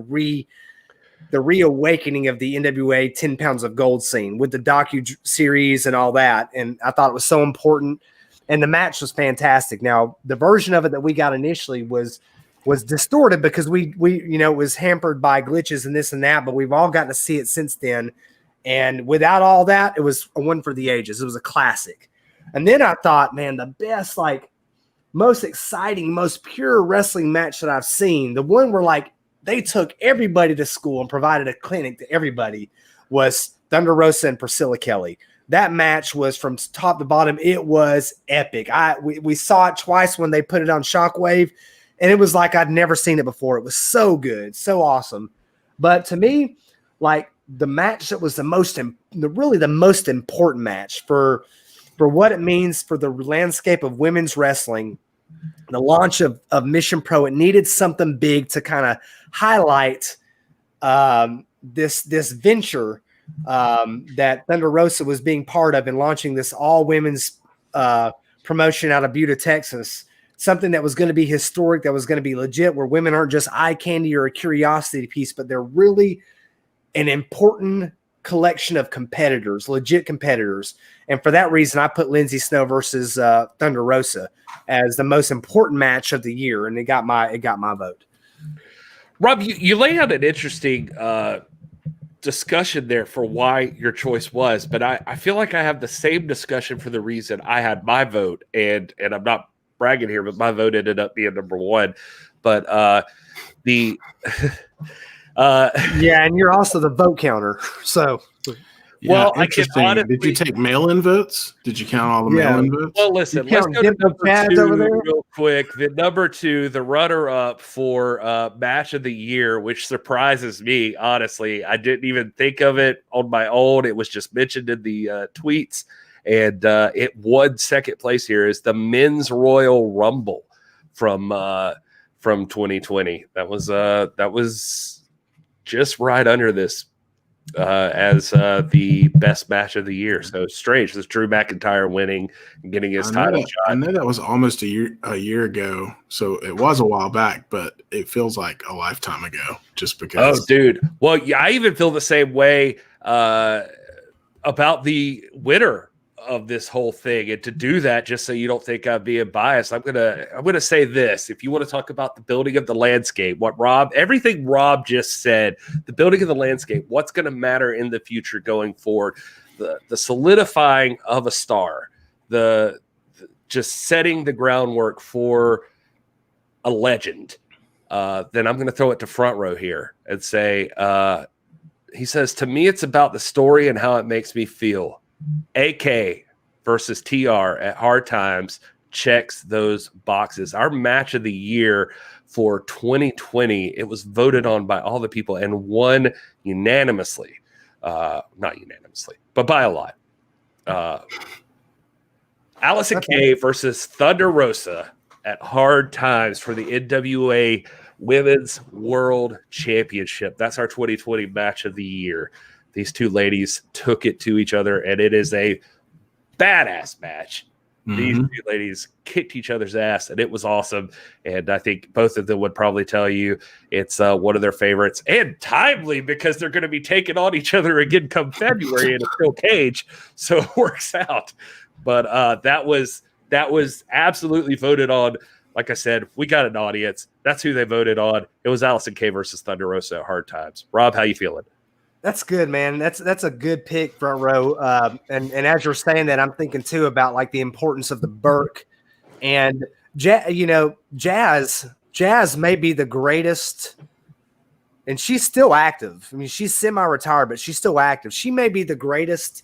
reawakening of the NWA 10 Pounds of Gold scene with the docu-series and all that. And I thought it was so important. And the match was fantastic. Now, the version of it that we got initially was distorted because we it was hampered by glitches and this and that, but we've all gotten to see it since then. And without all that, it was a one for the ages. It was a classic. And then I thought, man, the best, most exciting, most pure wrestling match that I've seen, the one where they took everybody to school and provided a clinic to everybody, was Thunder Rosa and Priscilla Kelly. That match was from top to bottom. It was epic. We saw it twice when they put it on Shockwave, and it was like I'd never seen it before. It was so good, so awesome. But to me, the match that was the most important match for what it means for the landscape of women's wrestling, the launch of Mission Pro, it needed something big to kind of highlight this venture that Thunder Rosa was being part of in launching this all women's promotion out of Buda, Texas. Something that was going to be historic, that was going to be legit, where women aren't just eye candy or a curiosity piece, but they're really an important collection of competitors, legit competitors. And for that reason, I put Lindsay Snow versus Thunder Rosa as the most important match of the year, and it got my vote. Rob, you lay out an interesting discussion there for why your choice was, but I feel like I have the same discussion for the reason I had my vote, and I'm not bragging here, but my vote ended up being number one. But yeah, and you're also the vote counter, so. Yeah, well, interesting. Did you take mail-in votes? Did you count all the mail-in votes? Well, listen, let's go to number two real quick. The number two, the runner-up for match of the year, which surprises me, honestly. I didn't even think of it on my own. It was just mentioned in the tweets, and it won second place here, is the Men's Royal Rumble from 2020. That was just right under this as the best match of the year. So strange. This Drew McIntyre winning and getting his title shot. I know that was almost a year ago, so it was a while back, but it feels like a lifetime ago. Just because. Oh, dude. Well, yeah, I even feel the same way about the winner of this whole thing. And to do that, just so you don't think I'm being biased, I'm gonna say this. If you want to talk about the building of the landscape, everything Rob just said, the building of the landscape, what's going to matter in the future going forward, the solidifying of a star, the just setting the groundwork for a legend, then I'm going to throw it to Front Row here and say, he says, to me, it's about the story and how it makes me feel. AK versus TR at Hard Times checks those boxes. Our match of the year for 2020, it was voted on by all the people and won unanimously. Not unanimously, but by a lot. Allison Kay versus Thunder Rosa at Hard Times for the NWA Women's World Championship. That's our 2020 match of the year. These two ladies took it to each other, and it is a badass match. Mm-hmm. These two ladies kicked each other's ass, and it was awesome. And I think both of them would probably tell you it's one of their favorites, and timely because they're going to be taking on each other again come February in a steel cage. So it works out. But that was absolutely voted on. Like I said, we got an audience. That's who they voted on. It was Allison Kay versus Thunder Rosa at Hard Times. Rob, how you feeling? That's good, man. That's a good pick, front row. And as you're saying that, I'm thinking too about like the importance of the Burke and Jazz may be the greatest, and she's still active. I mean, she's semi-retired, but she's still active. She may be the greatest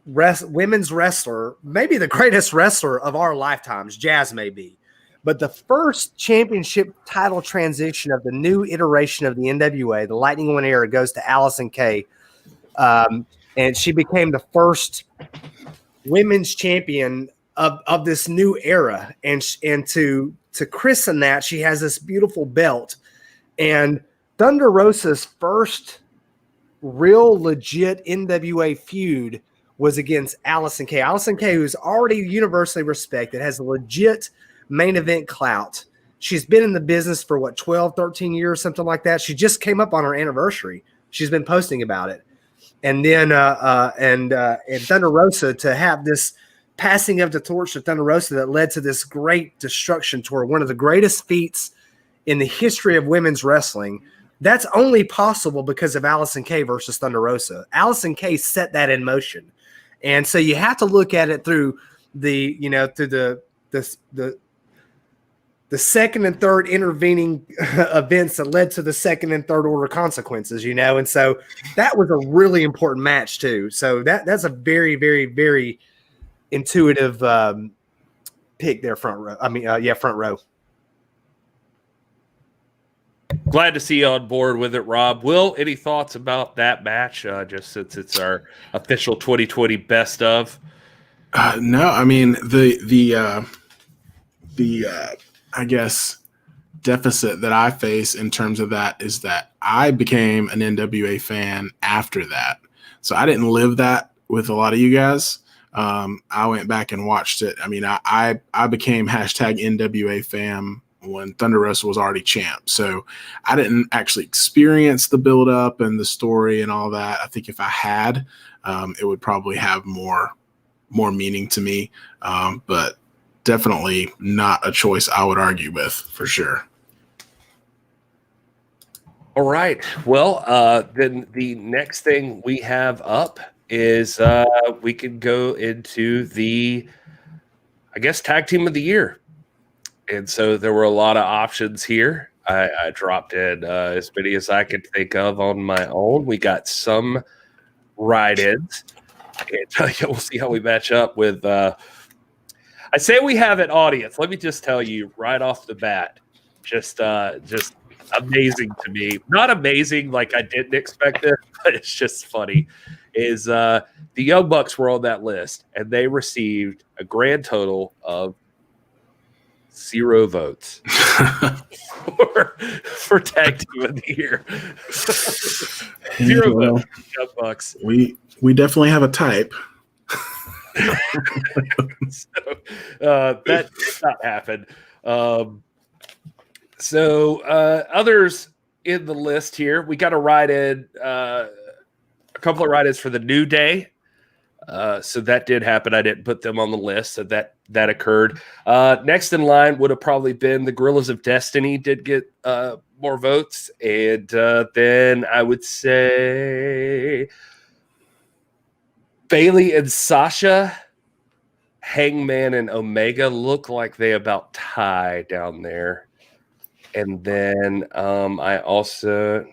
women's wrestler, maybe the greatest wrestler of our lifetimes. Jazz may be. But the first championship title transition of the new iteration of the NWA, the Lightning One era, goes to Allison Kay. And she became the first women's champion of this new era. And to christen that, she has this beautiful belt. And Thunder Rosa's first real legit NWA feud was against Allison Kay. Allison Kay, who's already universally respected, has a legit main event clout. She's been in the business for 12, 13 years, something like that. She just came up on her anniversary. She's been posting about it. And then and Thunder Rosa, to have this passing of the torch to Thunder Rosa that led to this great destruction tour, one of the greatest feats in the history of women's wrestling. That's only possible because of Allison Kay versus Thunder Rosa. Allison Kay set that in motion. And so you have to look at it through the second and third intervening events that led to the second and third order consequences, and so that was a really important match too. So that's a very, very, very intuitive pick there, front row. Front row. Glad to see you on board with it, Rob. Will, any thoughts about that match? Just since it's our official 2020 best of. No, I mean the I guess deficit that I face in terms of that is that I became an NWA fan after that. So I didn't live that with a lot of you guys. I went back and watched it. I mean, I became hashtag NWA fam when Thunder Rosa was already champ. So I didn't actually experience the build up and the story and all that. I think if I had, it would probably have more meaning to me. But definitely not a choice I would argue with, for sure. All right. Well, then the next thing we have up is we can go into the, I guess, tag team of the year. And so there were a lot of options here. I dropped in as many as I could think of on my own. We got some write-ins. I can't tell you. We'll see how we match up with I say we have an audience. Let me just tell you right off the bat, just amazing to me. Not amazing like I didn't expect it, but it's just funny. Is the Young Bucks were on that list, and they received a grand total of 0 votes for tag team of the year. 0 votes, Young Bucks. We definitely have a type. So that did not happen. Others in the list here, we got to write in a couple of write-ins for the New Day. So that did happen. I didn't put them on the list, so that occurred. Next in line would have probably been the Gorillas of Destiny. Did get more votes, and then I would say Bailey and Sasha, Hangman and Omega look like they about tie down there. And then I also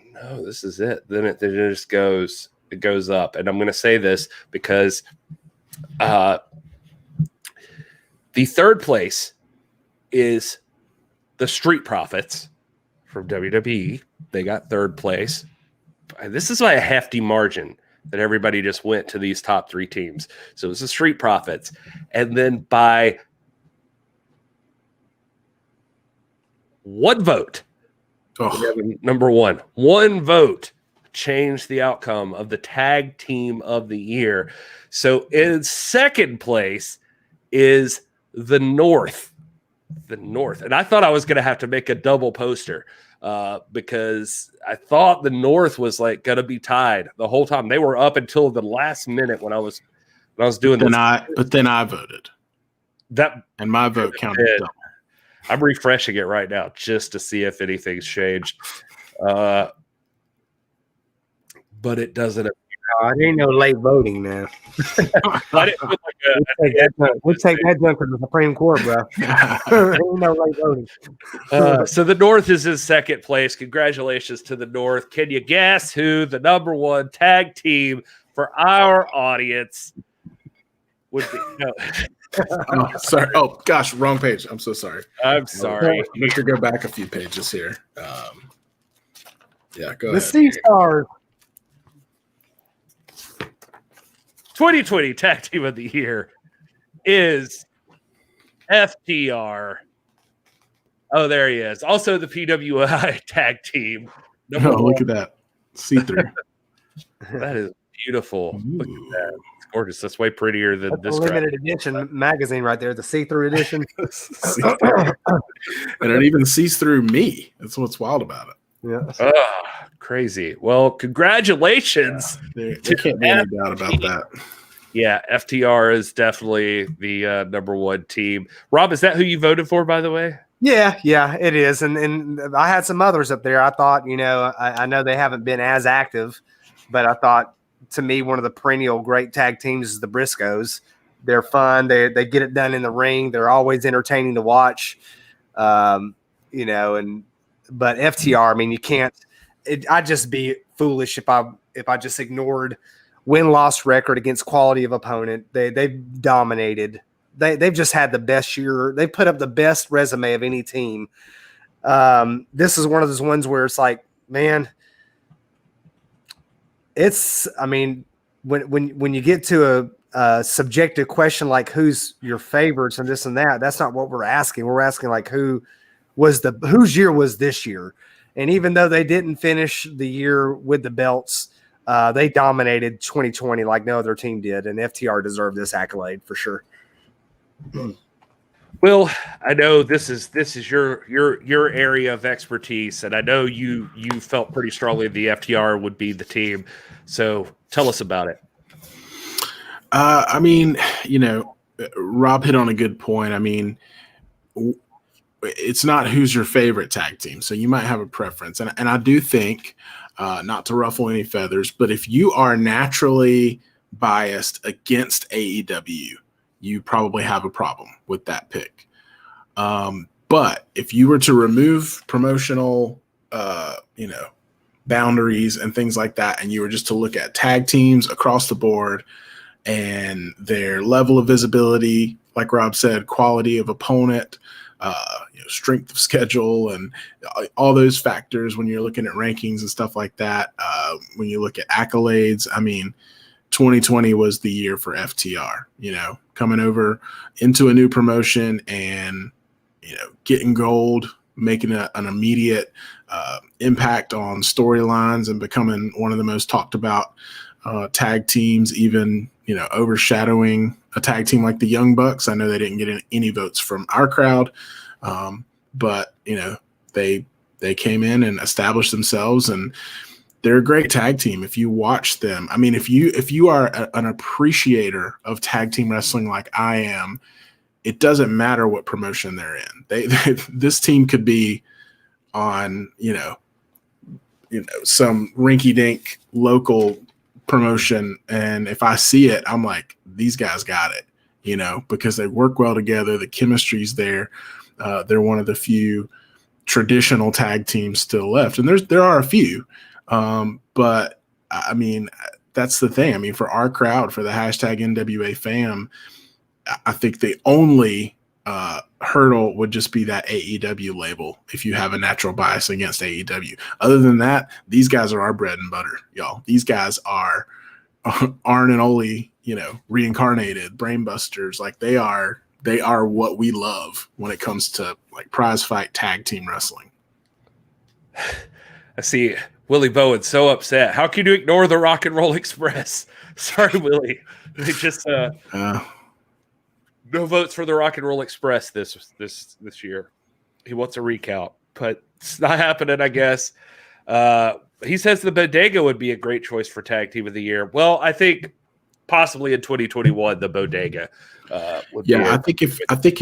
this is it. Then it just goes. It goes up, and I'm going to say this because the third place is the Street Profits from WWE. They got third place. This is by a hefty margin that everybody just went to these top 3 teams. So it's the Street Profits. And then by 1 vote, number 1 vote changed the outcome of the tag team of the year. So in second place is the North. The North. And I thought I was going to have to make a double poster because I thought the North was like going to be tied the whole time. They were up until the last minute when I was I was doing but then I voted. And my vote counted double. I'm refreshing it right now just to see if anything's changed. But it doesn't. I didn't know late voting now. I didn't put We'll take that junk to the Supreme Court, bro. Ain't no late voting. So the North is in second place. Congratulations to the North. Can you guess who the number one tag team for our audience would be? No. Oh, sorry. Oh gosh, wrong page. I'm so sorry. I'm sorry. I need to go back a few pages here. Yeah, go the ahead. Sea Stars. 2020 Tag Team of the Year is FTR. Oh, there he is. Also the PWI Tag Team. Oh, look at that. See-through. That is beautiful. Look at that. It's gorgeous. That's way prettier than this. Limited edition magazine right there. The see-through edition. And it even sees through me. That's what's wild about it. Yeah. Crazy. Well, congratulations. There can't be any doubt about that. Yeah, FTR is definitely the number one team. Rob, is that who you voted for, by the way? Yeah, it is. And I had some others up there. I thought, I know they haven't been as active, but I thought, to me, one of the perennial great tag teams is the Briscoes. They're fun. They get it done in the ring. They're always entertaining to watch. But FTR, I mean, you can't. I'd just be foolish if I just ignored win-loss record against quality of opponent. They've dominated. They've just had the best year. They put up the best resume of any team. This is one of those ones where it's like, man, when you get to a subjective question like who's your favorites and this and that, that's not what we're asking. We're asking like whose year was this year? And even though they didn't finish the year with the belts, they dominated 2020 like no other team did, and FTR deserved this accolade for sure. Well, I know this is your area of expertise, and I know you felt pretty strongly the FTR would be the team. So tell us about it. I mean, Rob hit on a good point. I mean, it's not who's your favorite tag team. So you might have a preference. And I do think, not to ruffle any feathers, but if you are naturally biased against AEW, you probably have a problem with that pick. But if you were to remove promotional, boundaries and things like that, and you were just to look at tag teams across the board and their level of visibility, like Rob said, quality of opponent, strength of schedule, and all those factors when you're looking at rankings and stuff like that. When you look at accolades, I mean, 2020 was the year for FTR, coming over into a new promotion and, getting gold, making an immediate impact on storylines and becoming one of the most talked about tag teams, even, overshadowing a tag team like the Young Bucks. I know they didn't get any votes from our crowd, but, they came in and established themselves, and they're a great tag team. If you watch them, I mean, if you are an appreciator of tag team wrestling like I am, it doesn't matter what promotion they're in. This team could be on, some rinky-dink local promotion, and if I see it, I'm like, these guys got it, because they work well together. The chemistry's there. They're one of the few traditional tag teams still left, and there are a few. But I mean, that's the thing. I mean, for our crowd, for the hashtag NWA fam, I think the only hurdle would just be that AEW label if you have a natural bias against AEW. Other than that, these guys are our bread and butter, y'all. These guys are Arn and Ole, reincarnated brainbusters. Like they are what we love when it comes to like prize fight tag team wrestling. I see Willie Bowen's so upset. How can you ignore the Rock and Roll Express? Sorry, Willie. They just no votes for the Rock and Roll Express this year. He wants a recount, but it's not happening, I guess. He says the Bodega would be a great choice for tag team of the year. Well, I think possibly in 2021, the Bodega. Would Yeah, be I think if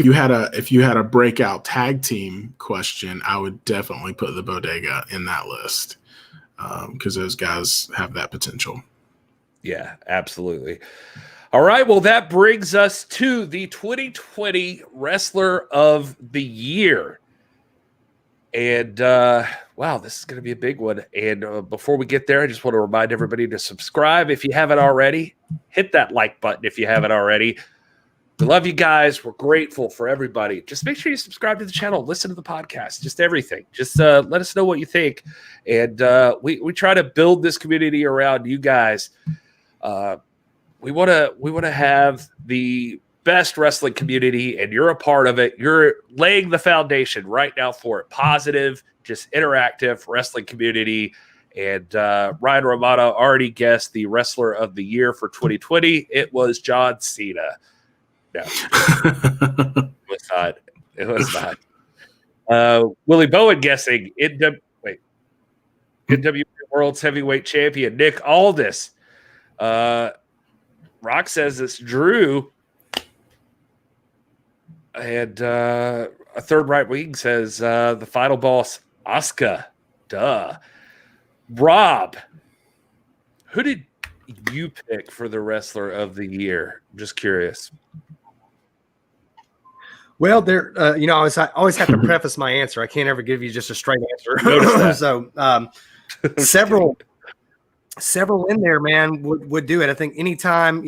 you had a breakout tag team question, I would definitely put the Bodega in that list because those guys have that potential. Yeah, absolutely. All right, well, that brings us to the 2020 Wrestler of the Year. And wow, this is going to be a big one. And before we get there, I just want to remind everybody to subscribe if you haven't already. Hit that like button if you haven't already. We love you guys. We're grateful for everybody. Just make sure you subscribe to the channel, listen to the podcast, just everything. Just let us know what you think. And we try to build this community around you guys. We want to have the best wrestling community, and you're a part of it. You're laying the foundation right now for it. Positive, just interactive wrestling community. And Ryan Romano already guessed the Wrestler of the Year for 2020. It was John Cena. No, it was not. It was not. Willie Bowen guessing NWA World's Heavyweight Champion Nick Aldis. Rock says it's Drew. And a third right wing says the final boss, Asuka. Duh. Rob, who did you pick for the Wrestler of the Year? I'm just curious. Well, there, I always have to preface my answer. I can't ever give you just a straight answer. So, several in there, man, would do it. I think anytime,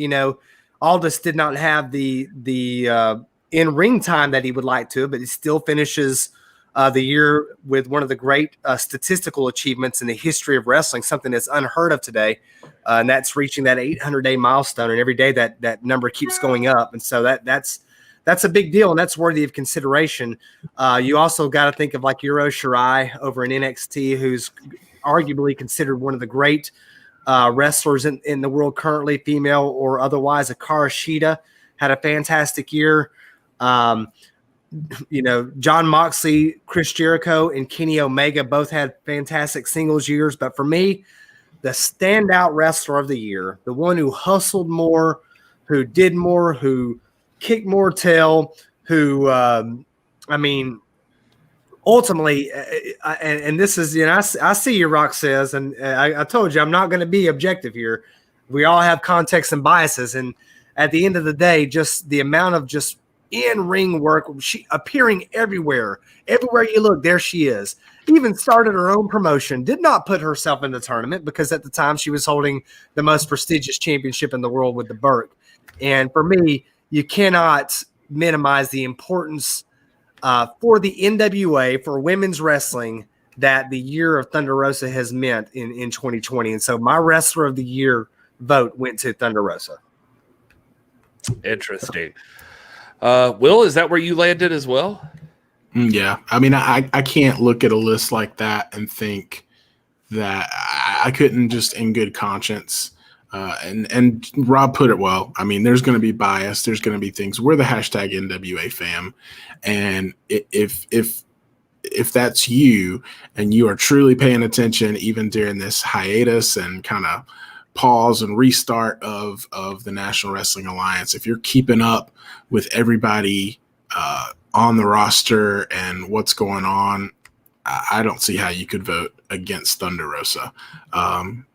Aldis did not have the in-ring time that he would like to, but he still finishes the year with one of the great statistical achievements in the history of wrestling, something that's unheard of today, and that's reaching that 800-day milestone. And every day that number keeps going up, and so that's a big deal, and that's worthy of consideration. You also got to think of like Yuro Shirai over in NXT, who's arguably considered one of the great wrestlers in the world currently, female or otherwise. Hikaru Shida had a fantastic year. John Moxley, Chris Jericho, and Kenny Omega both had fantastic singles years. But for me, the standout wrestler of the year, the one who hustled more, who did more, who kicked more tail, who, ultimately, and this is, I see you, Rock says, and I told you I'm not going to be objective here. We all have context and biases, and at the end of the day, just the amount of just in-ring work, she appearing everywhere you look, there she is. Even started her own promotion, did not put herself in the tournament because at the time she was holding the most prestigious championship in the world with the Burke. And for me, you cannot minimize the importance for the NWA, for women's wrestling, that the year of Thunder Rosa has meant in 2020. And so my Wrestler of the Year vote went to Thunder Rosa. Interesting. Will, is that where you landed as well? Yeah. I mean, I can't look at a list like that and think that I couldn't just in good conscience. And Rob put it well. I mean, there's going to be bias. There's going to be things. We're the hashtag NWA fam. And if that's you and you are truly paying attention, even during this hiatus and kind of pause and restart of the National Wrestling Alliance, if you're keeping up with everybody on the roster and what's going on, I don't see how you could vote against Thunder Rosa.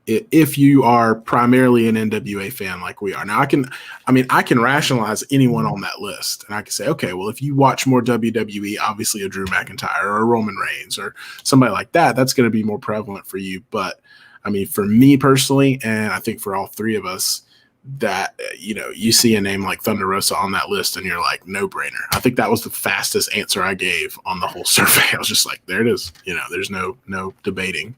If you are primarily an NWA fan like we are. Now, I can rationalize anyone on that list. And I can say, okay, well, if you watch more WWE, obviously a Drew McIntyre or a Roman Reigns or somebody like that, that's going to be more prevalent for you. But, I mean, for me personally, and I think for all three of us, that, you see a name like Thunder Rosa on that list and you're like, no brainer. I think that was the fastest answer I gave on the whole survey. I was just like, there it is. There's no debating.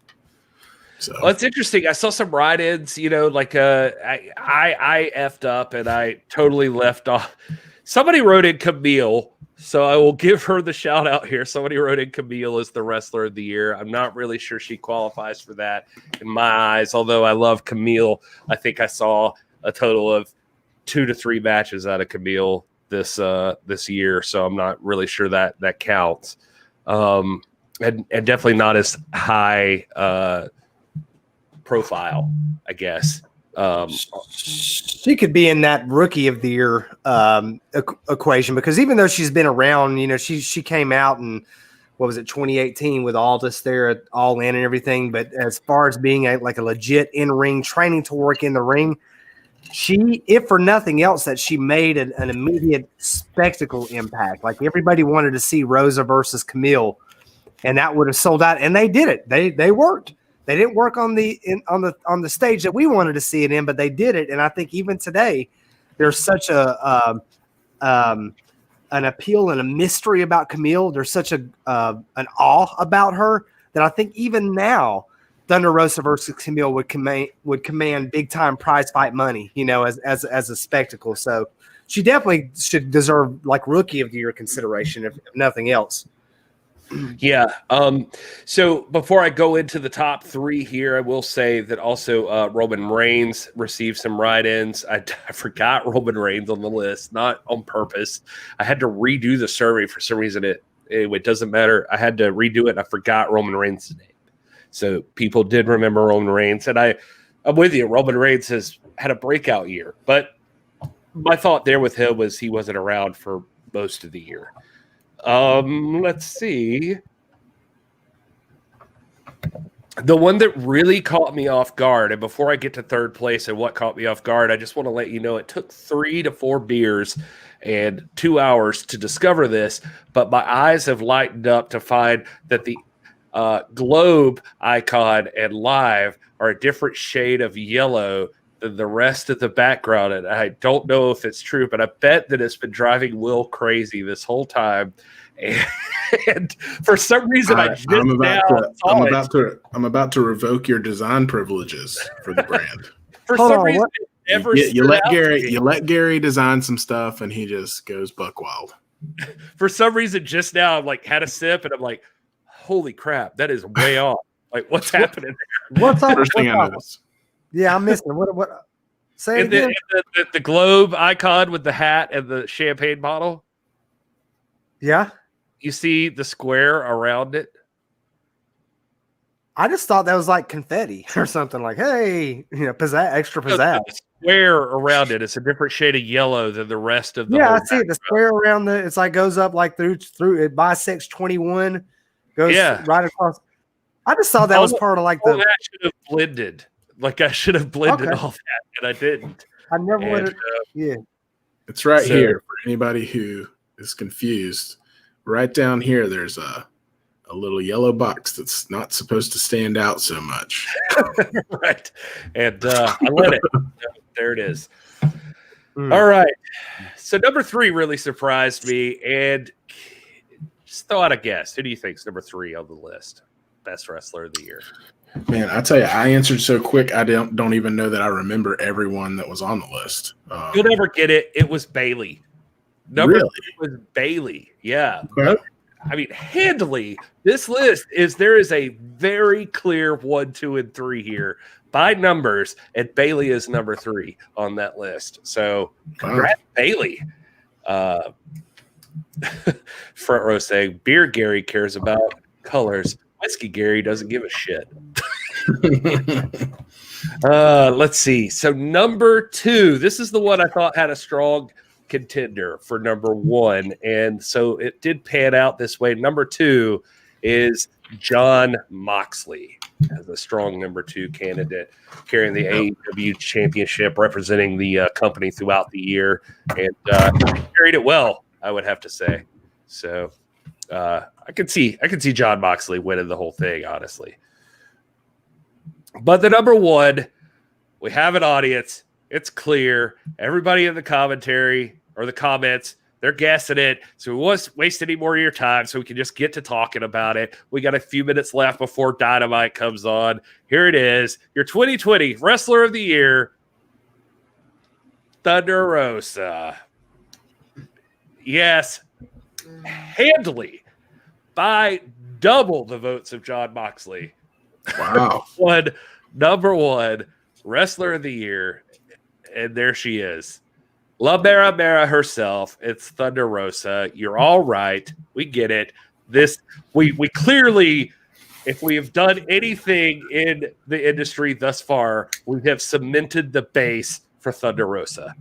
So well, it's interesting. I saw some write-ins, like I effed up and I totally left off. Somebody wrote in Camille, so I will give her the shout out here. Somebody wrote in Camille as the Wrestler of the Year. I'm not really sure she qualifies for that in my eyes, although I love Camille. I think I saw a total of 2 to 3 matches out of Camille this year, so I'm not really sure that counts. And definitely not as high profile, I guess, She could be in that rookie of the year equation, because even though she's been around, she came out in, what was it, 2018 with Aldous there at All In and everything. But as far as being a legit in-ring training to work in the ring, she, if for nothing else, that she made an immediate spectacle impact. Like, everybody wanted to see Rosa versus Camille, and that would have sold out. And they did it. They worked. They didn't work on the stage that we wanted to see it in, but they did it. And I think even today, there's such an appeal and a mystery about Camille. There's such an awe about her that I think even now, Thunder Rosa versus Camille would command big time prize fight money, as a spectacle. So she definitely should deserve like rookie of the year consideration, if nothing else. Yeah. So before I go into the top three here, I will say that also Roman Reigns received some write-ins. I forgot Roman Reigns on the list, not on purpose. I had to redo the survey for some reason. It doesn't matter. I had to redo it, and I forgot Roman Reigns' name. So people did remember Roman Reigns, and I'm with you. Roman Reigns has had a breakout year, but my thought there with him was he wasn't around for most of the year. Let's see. The one that really caught me off guard, and before I get to third place and what caught me off guard, I just want to let you know it took 3 to 4 beers and 2 hours to discover this, but my eyes have lightened up to find that the globe icon and live are a different shade of yellow than the rest of the background. And I don't know if it's true, but I bet that it's been driving Will crazy this whole time. And for some reason, I'm about to revoke your design privileges for the brand. For some reason, you let Gary design some stuff, and he just goes buck wild. For some reason, just now, I'm like, had a sip, and I'm like, holy crap, that is way off. Like, what's happening there? What's up? First thing I noticed. Yeah, I'm missing. What? Say it again. The globe icon with the hat and the champagne bottle. Yeah. You see the square around it? I just thought that was like confetti or something. Like, hey, extra pizzazz. The square around it. It's a different shade of yellow than the rest of the. Yeah, I see it. The square around it's like goes up like through it bisects 21, goes right across. I just thought that was part of like that should have blended. Like I should have blended all that, and I didn't. I never would have. Yeah, it's right here for anybody who is confused. Right down here, there's a little yellow box that's not supposed to stand out so much. Right. And I let it. There it is. All right. So number 3 really surprised me. And just throw out a guess. Who do you think is number 3 on the list? Best wrestler of the year. Man, I tell you, I answered so quick, I don't even know that I remember everyone that was on the list. You'll never get it. It was Bailey. Number 3 was Bailey. Yeah. Okay. I mean, handily, this list there is a very clear 1, 2, and 3 here by numbers, and Bailey is number 3 on that list. So, congrats, Bailey. Front row saying, Beer Gary cares about colors. Whiskey Gary doesn't give a shit. Let's see. So, number 2, this is the one I thought had a strong contender for number 1, and so it did pan out this way. Number 2 is Jon Moxley as a strong number 2 candidate, carrying the AEW championship, representing the company throughout the year, and carried it well, I would have to say. So I could see Jon Moxley winning the whole thing, honestly. But the number 1, we have an audience. It's clear. Everybody in the commentary or the comments, they're guessing it. So we won't waste any more of your time so we can just get to talking about it. We got a few minutes left before Dynamite comes on. Here it is. Your 2020 Wrestler of the Year, Thunder Rosa. Yes, handily by double the votes of Jon Moxley. Wow. Number 1 Wrestler of the Year. And there she is. La Mera Mera herself. It's Thunder Rosa. You're all right. We get it. We clearly if we have done anything in the industry thus far, we have cemented the base for Thunder Rosa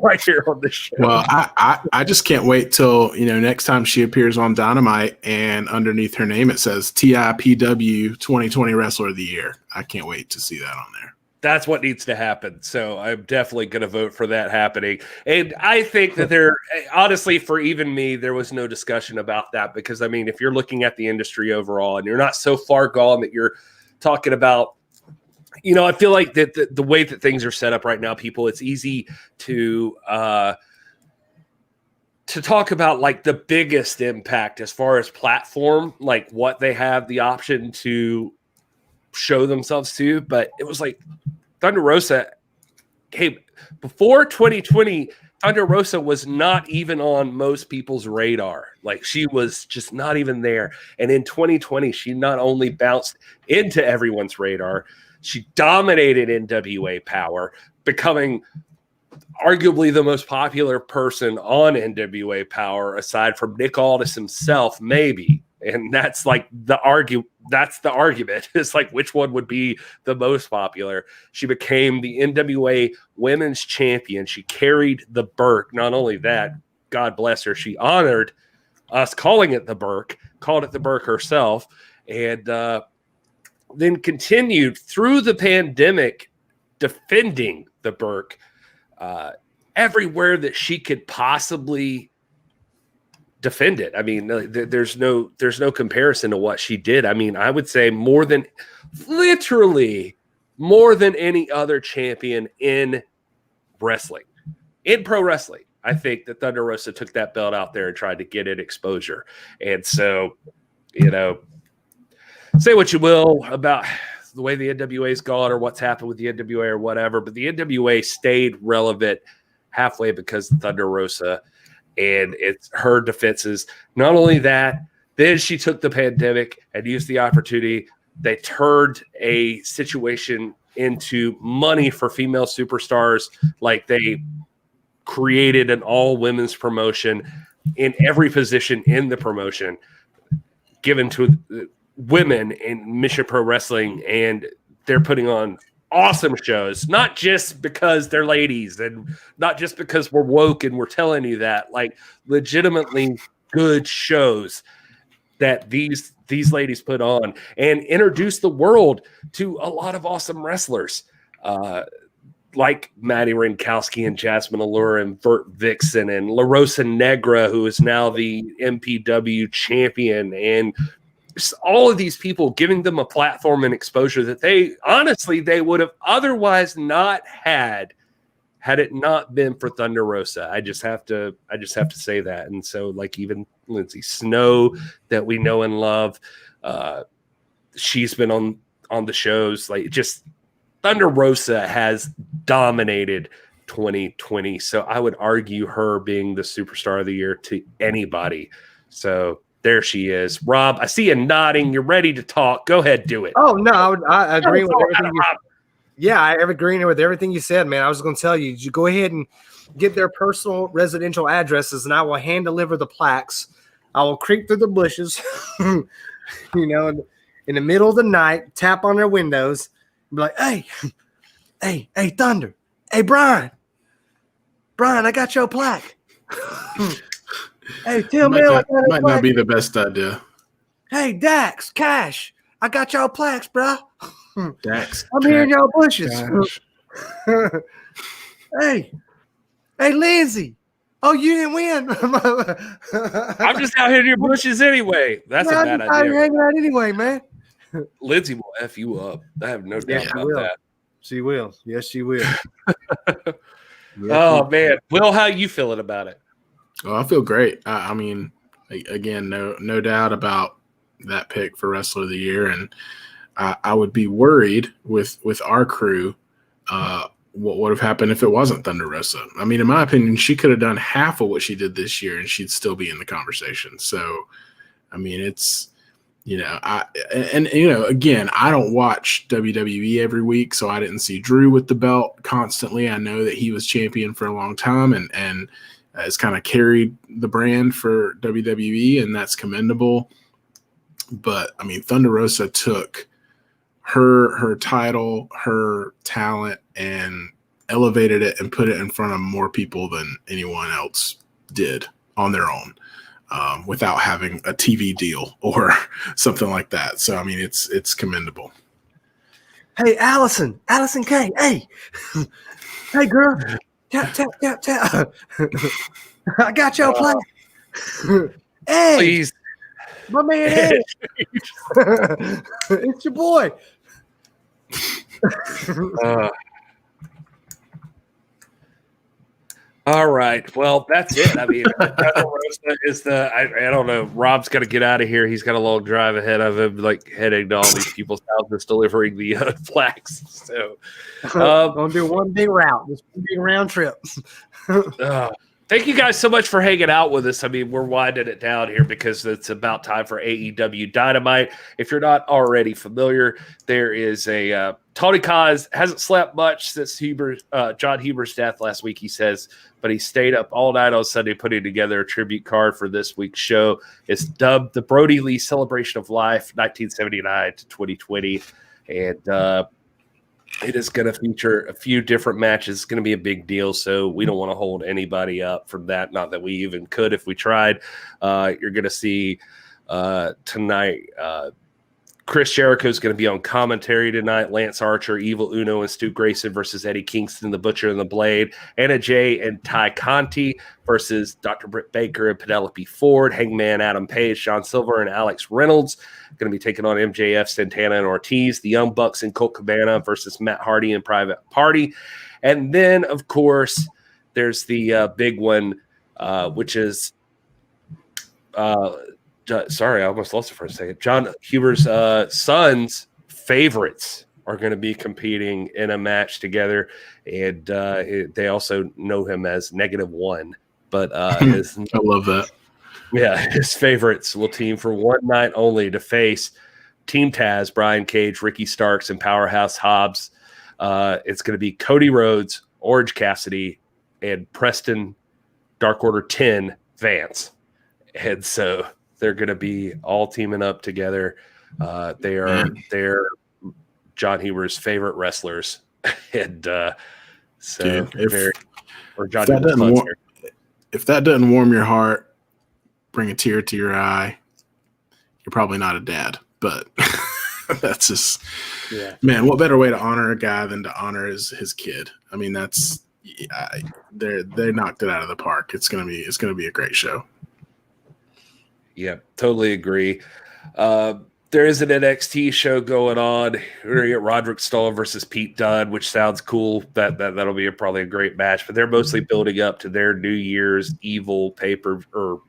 right here on the show. Well, I just can't wait till next time she appears on Dynamite and underneath her name it says TIPW 2020 Wrestler of the Year. I can't wait to see that on there. That's what needs to happen. So I'm definitely going to vote for that happening. And I think that honestly, for even me, there was no discussion about that because, I mean, if you're looking at the industry overall and you're not so far gone that you're talking about, I feel like that the way that things are set up right now, people, it's easy to talk about like the biggest impact as far as platform, like what they have the option to show themselves to, but it was like Thunder Rosa came before 2020. Thunder Rosa was not even on most people's radar. Like she was just not even there. And in 2020, she not only bounced into everyone's radar, she dominated NWA Power, becoming arguably the most popular person on NWA Power, aside from Nick Aldis himself, maybe. And that's like that's the argument. It's like which one would be the most popular. She became the NWA Women's Champion. She carried the Burke. Not only that, God bless her, she honored us calling it the Burke, called it the Burke herself, and then continued through the pandemic defending the Burke everywhere that she could possibly defend it. I mean, there's no comparison to what she did. I mean, I would say literally more than any other champion in wrestling, in pro wrestling. I think that Thunder Rosa took that belt out there and tried to get it exposure. And so, say what you will about the way the NWA's gone or what's happened with the NWA or whatever, but the NWA stayed relevant halfway because of Thunder Rosa and it's her defenses. Not only that, then she took the pandemic and used the opportunity. They turned a situation into money for female superstars. Like they created an all women's promotion in every position in the promotion given to women in Mission Pro Wrestling. And they're putting on awesome shows, not just because they're ladies and not just because we're woke and we're telling you that, like legitimately good shows that these ladies put on and introduce the world to a lot of awesome wrestlers like Maddie Rinkowski and Jasmine Allure and Vert Vixen and La Rosa Negra, who is now the MPW champion, and all of these people, giving them a platform and exposure that they would have otherwise not had it not been for Thunder Rosa. I just have to say that. And so, like, even Lindsay Snow that we know and love, she's been on the shows. Like, just Thunder Rosa has dominated 2020. So I would argue her being the superstar of the year to anybody. So there she is. Rob, I see you nodding. You're ready to talk. Go ahead, do it. Oh, no, I agree with everything. I agree with everything you said, man. I was going to tell you, go ahead and get their personal residential addresses, and I will hand deliver the plaques. I will creep through the bushes, in the middle of the night, tap on their windows, and be like, hey, Thunder. Hey, Brian, I got your plaque. Hey, Tim, might not be the best idea. Hey, Dax, Cash, I got y'all plaques, bro. Dax, I'm here in y'all bushes. Hey, Lindsay. Oh, you didn't win. I'm just out here in your bushes anyway. That's a bad idea. I'm hanging out anyway, man. Lindsay will F you up. I have no doubt about that. She will. Yes, she will. Oh, man. Will, how you feeling about it? Oh, I feel great. I mean, again, no doubt about that pick for Wrestler of the Year, and I would be worried with our crew what would have happened if it wasn't Thunder Rosa. I mean, in my opinion, she could have done half of what she did this year, and she'd still be in the conversation. So, I mean, it's again, I don't watch WWE every week, so I didn't see Drew with the belt constantly. I know that he was champion for a long time, and has kind of carried the brand for WWE, and that's commendable. But I mean, Thunder Rosa took her title, her talent, and elevated it and put it in front of more people than anyone else did on their own, without having a TV deal or something like that. So I mean, it's commendable. Hey, Allison K. Hey, hey, girl. Tap. I got your plan. Hey, Please. my man. Ed. It's your boy. All right. Well, that's it. I mean, is I don't know. Rob's got to get out of here. He's got a long drive ahead of him, like heading to all these people's houses, delivering the flags. So, Gonna do one big route, just one big round trip. thank you guys so much for hanging out with us. I mean, we're winding it down here because it's about time for AEW Dynamite. If you're not already familiar, there is a Tony Khan hasn't slept much since John Huber's death last week, he says, but he stayed up all night on Sunday putting together a tribute card for this week's show. It's dubbed the Brody Lee Celebration of Life, 1979 to 2020. And it is going to feature a few different matches. It's going to be a big deal, so we don't want to hold anybody up from that. Not that we even could if we tried. You're going to see tonight Chris Jericho is going to be on commentary tonight. Lance Archer, Evil Uno, and Stu Grayson versus Eddie Kingston, the Butcher and the Blade. Anna Jay and Ty Conti versus Dr. Britt Baker and Penelope Ford. Hangman Adam Page, John Silver, and Alex Reynolds going to be taking on MJF, Santana, and Ortiz. The Young Bucks and Colt Cabana versus Matt Hardy and Private Party. And then, of course, there's the big one, which is sorry, I almost lost it for a second. John Huber's sons' favorites are going to be competing in a match together, and they also know him as -1. But I love that. Yeah, his favorites will team for one night only to face Team Taz, Brian Cage, Ricky Starks, and Powerhouse Hobbs. It's going to be Cody Rhodes, Orange Cassidy, and Preston Dark Order 10 Vance. And so they're going to be all teaming up together. They're John Huber's favorite wrestlers. And so dude, if that doesn't warm your heart, bring a tear to your eye, you're probably not a dad. But that's just, man, what better way to honor a guy than to honor his kid? I mean, they knocked it out of the park. It's gonna be a great show. Yeah, totally agree. There is an NXT show going on. We're going to get Roderick Strong versus Pete Dunne, which sounds cool. That'll be probably a great match. But they're mostly building up to their New Year's Evil paper or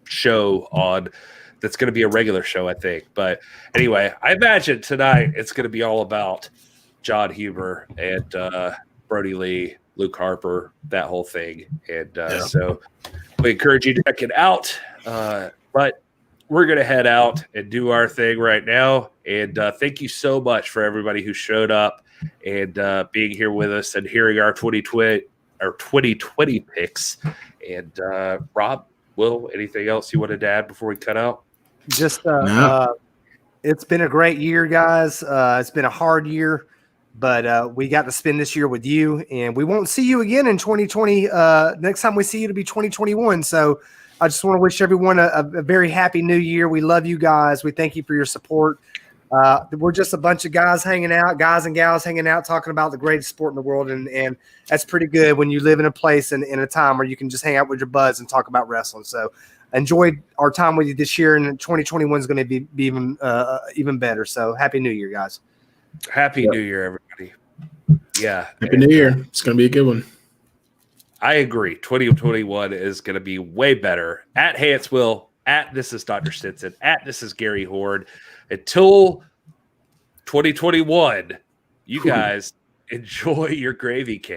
show on. That's going to be a regular show, I think. But anyway, I imagine tonight it's going to be all about John Huber and Brody Lee, Luke Harper, that whole thing. And so we encourage you to check it out. But we're going to head out and do our thing right now. And thank you so much for everybody who showed up and being here with us and hearing our 2020 picks. And Rob, Will, anything else you wanted to add before we cut out? Just it's been a great year, guys. It's been a hard year, but we got to spend this year with you, and we won't see you again in 2020. Next time we see you, it'll be 2021. So I just want to wish everyone a very happy new year. We love you guys. We thank you for your support. We're just a bunch of guys hanging out, guys and gals hanging out, talking about the greatest sport in the world. And that's pretty good when you live in a place and in a time where you can just hang out with your buds and talk about wrestling. So enjoyed our time with you this year, and 2021 is going to be even better. So happy new year, guys. Happy New Year, everybody. Yeah. Happy New Year. It's going to be a good one. I agree. 2021 is going to be way better. At Hanswill, at This is Dr. Stinson, at This is Gary Horde. Until 2021, you guys enjoy your gravy cake.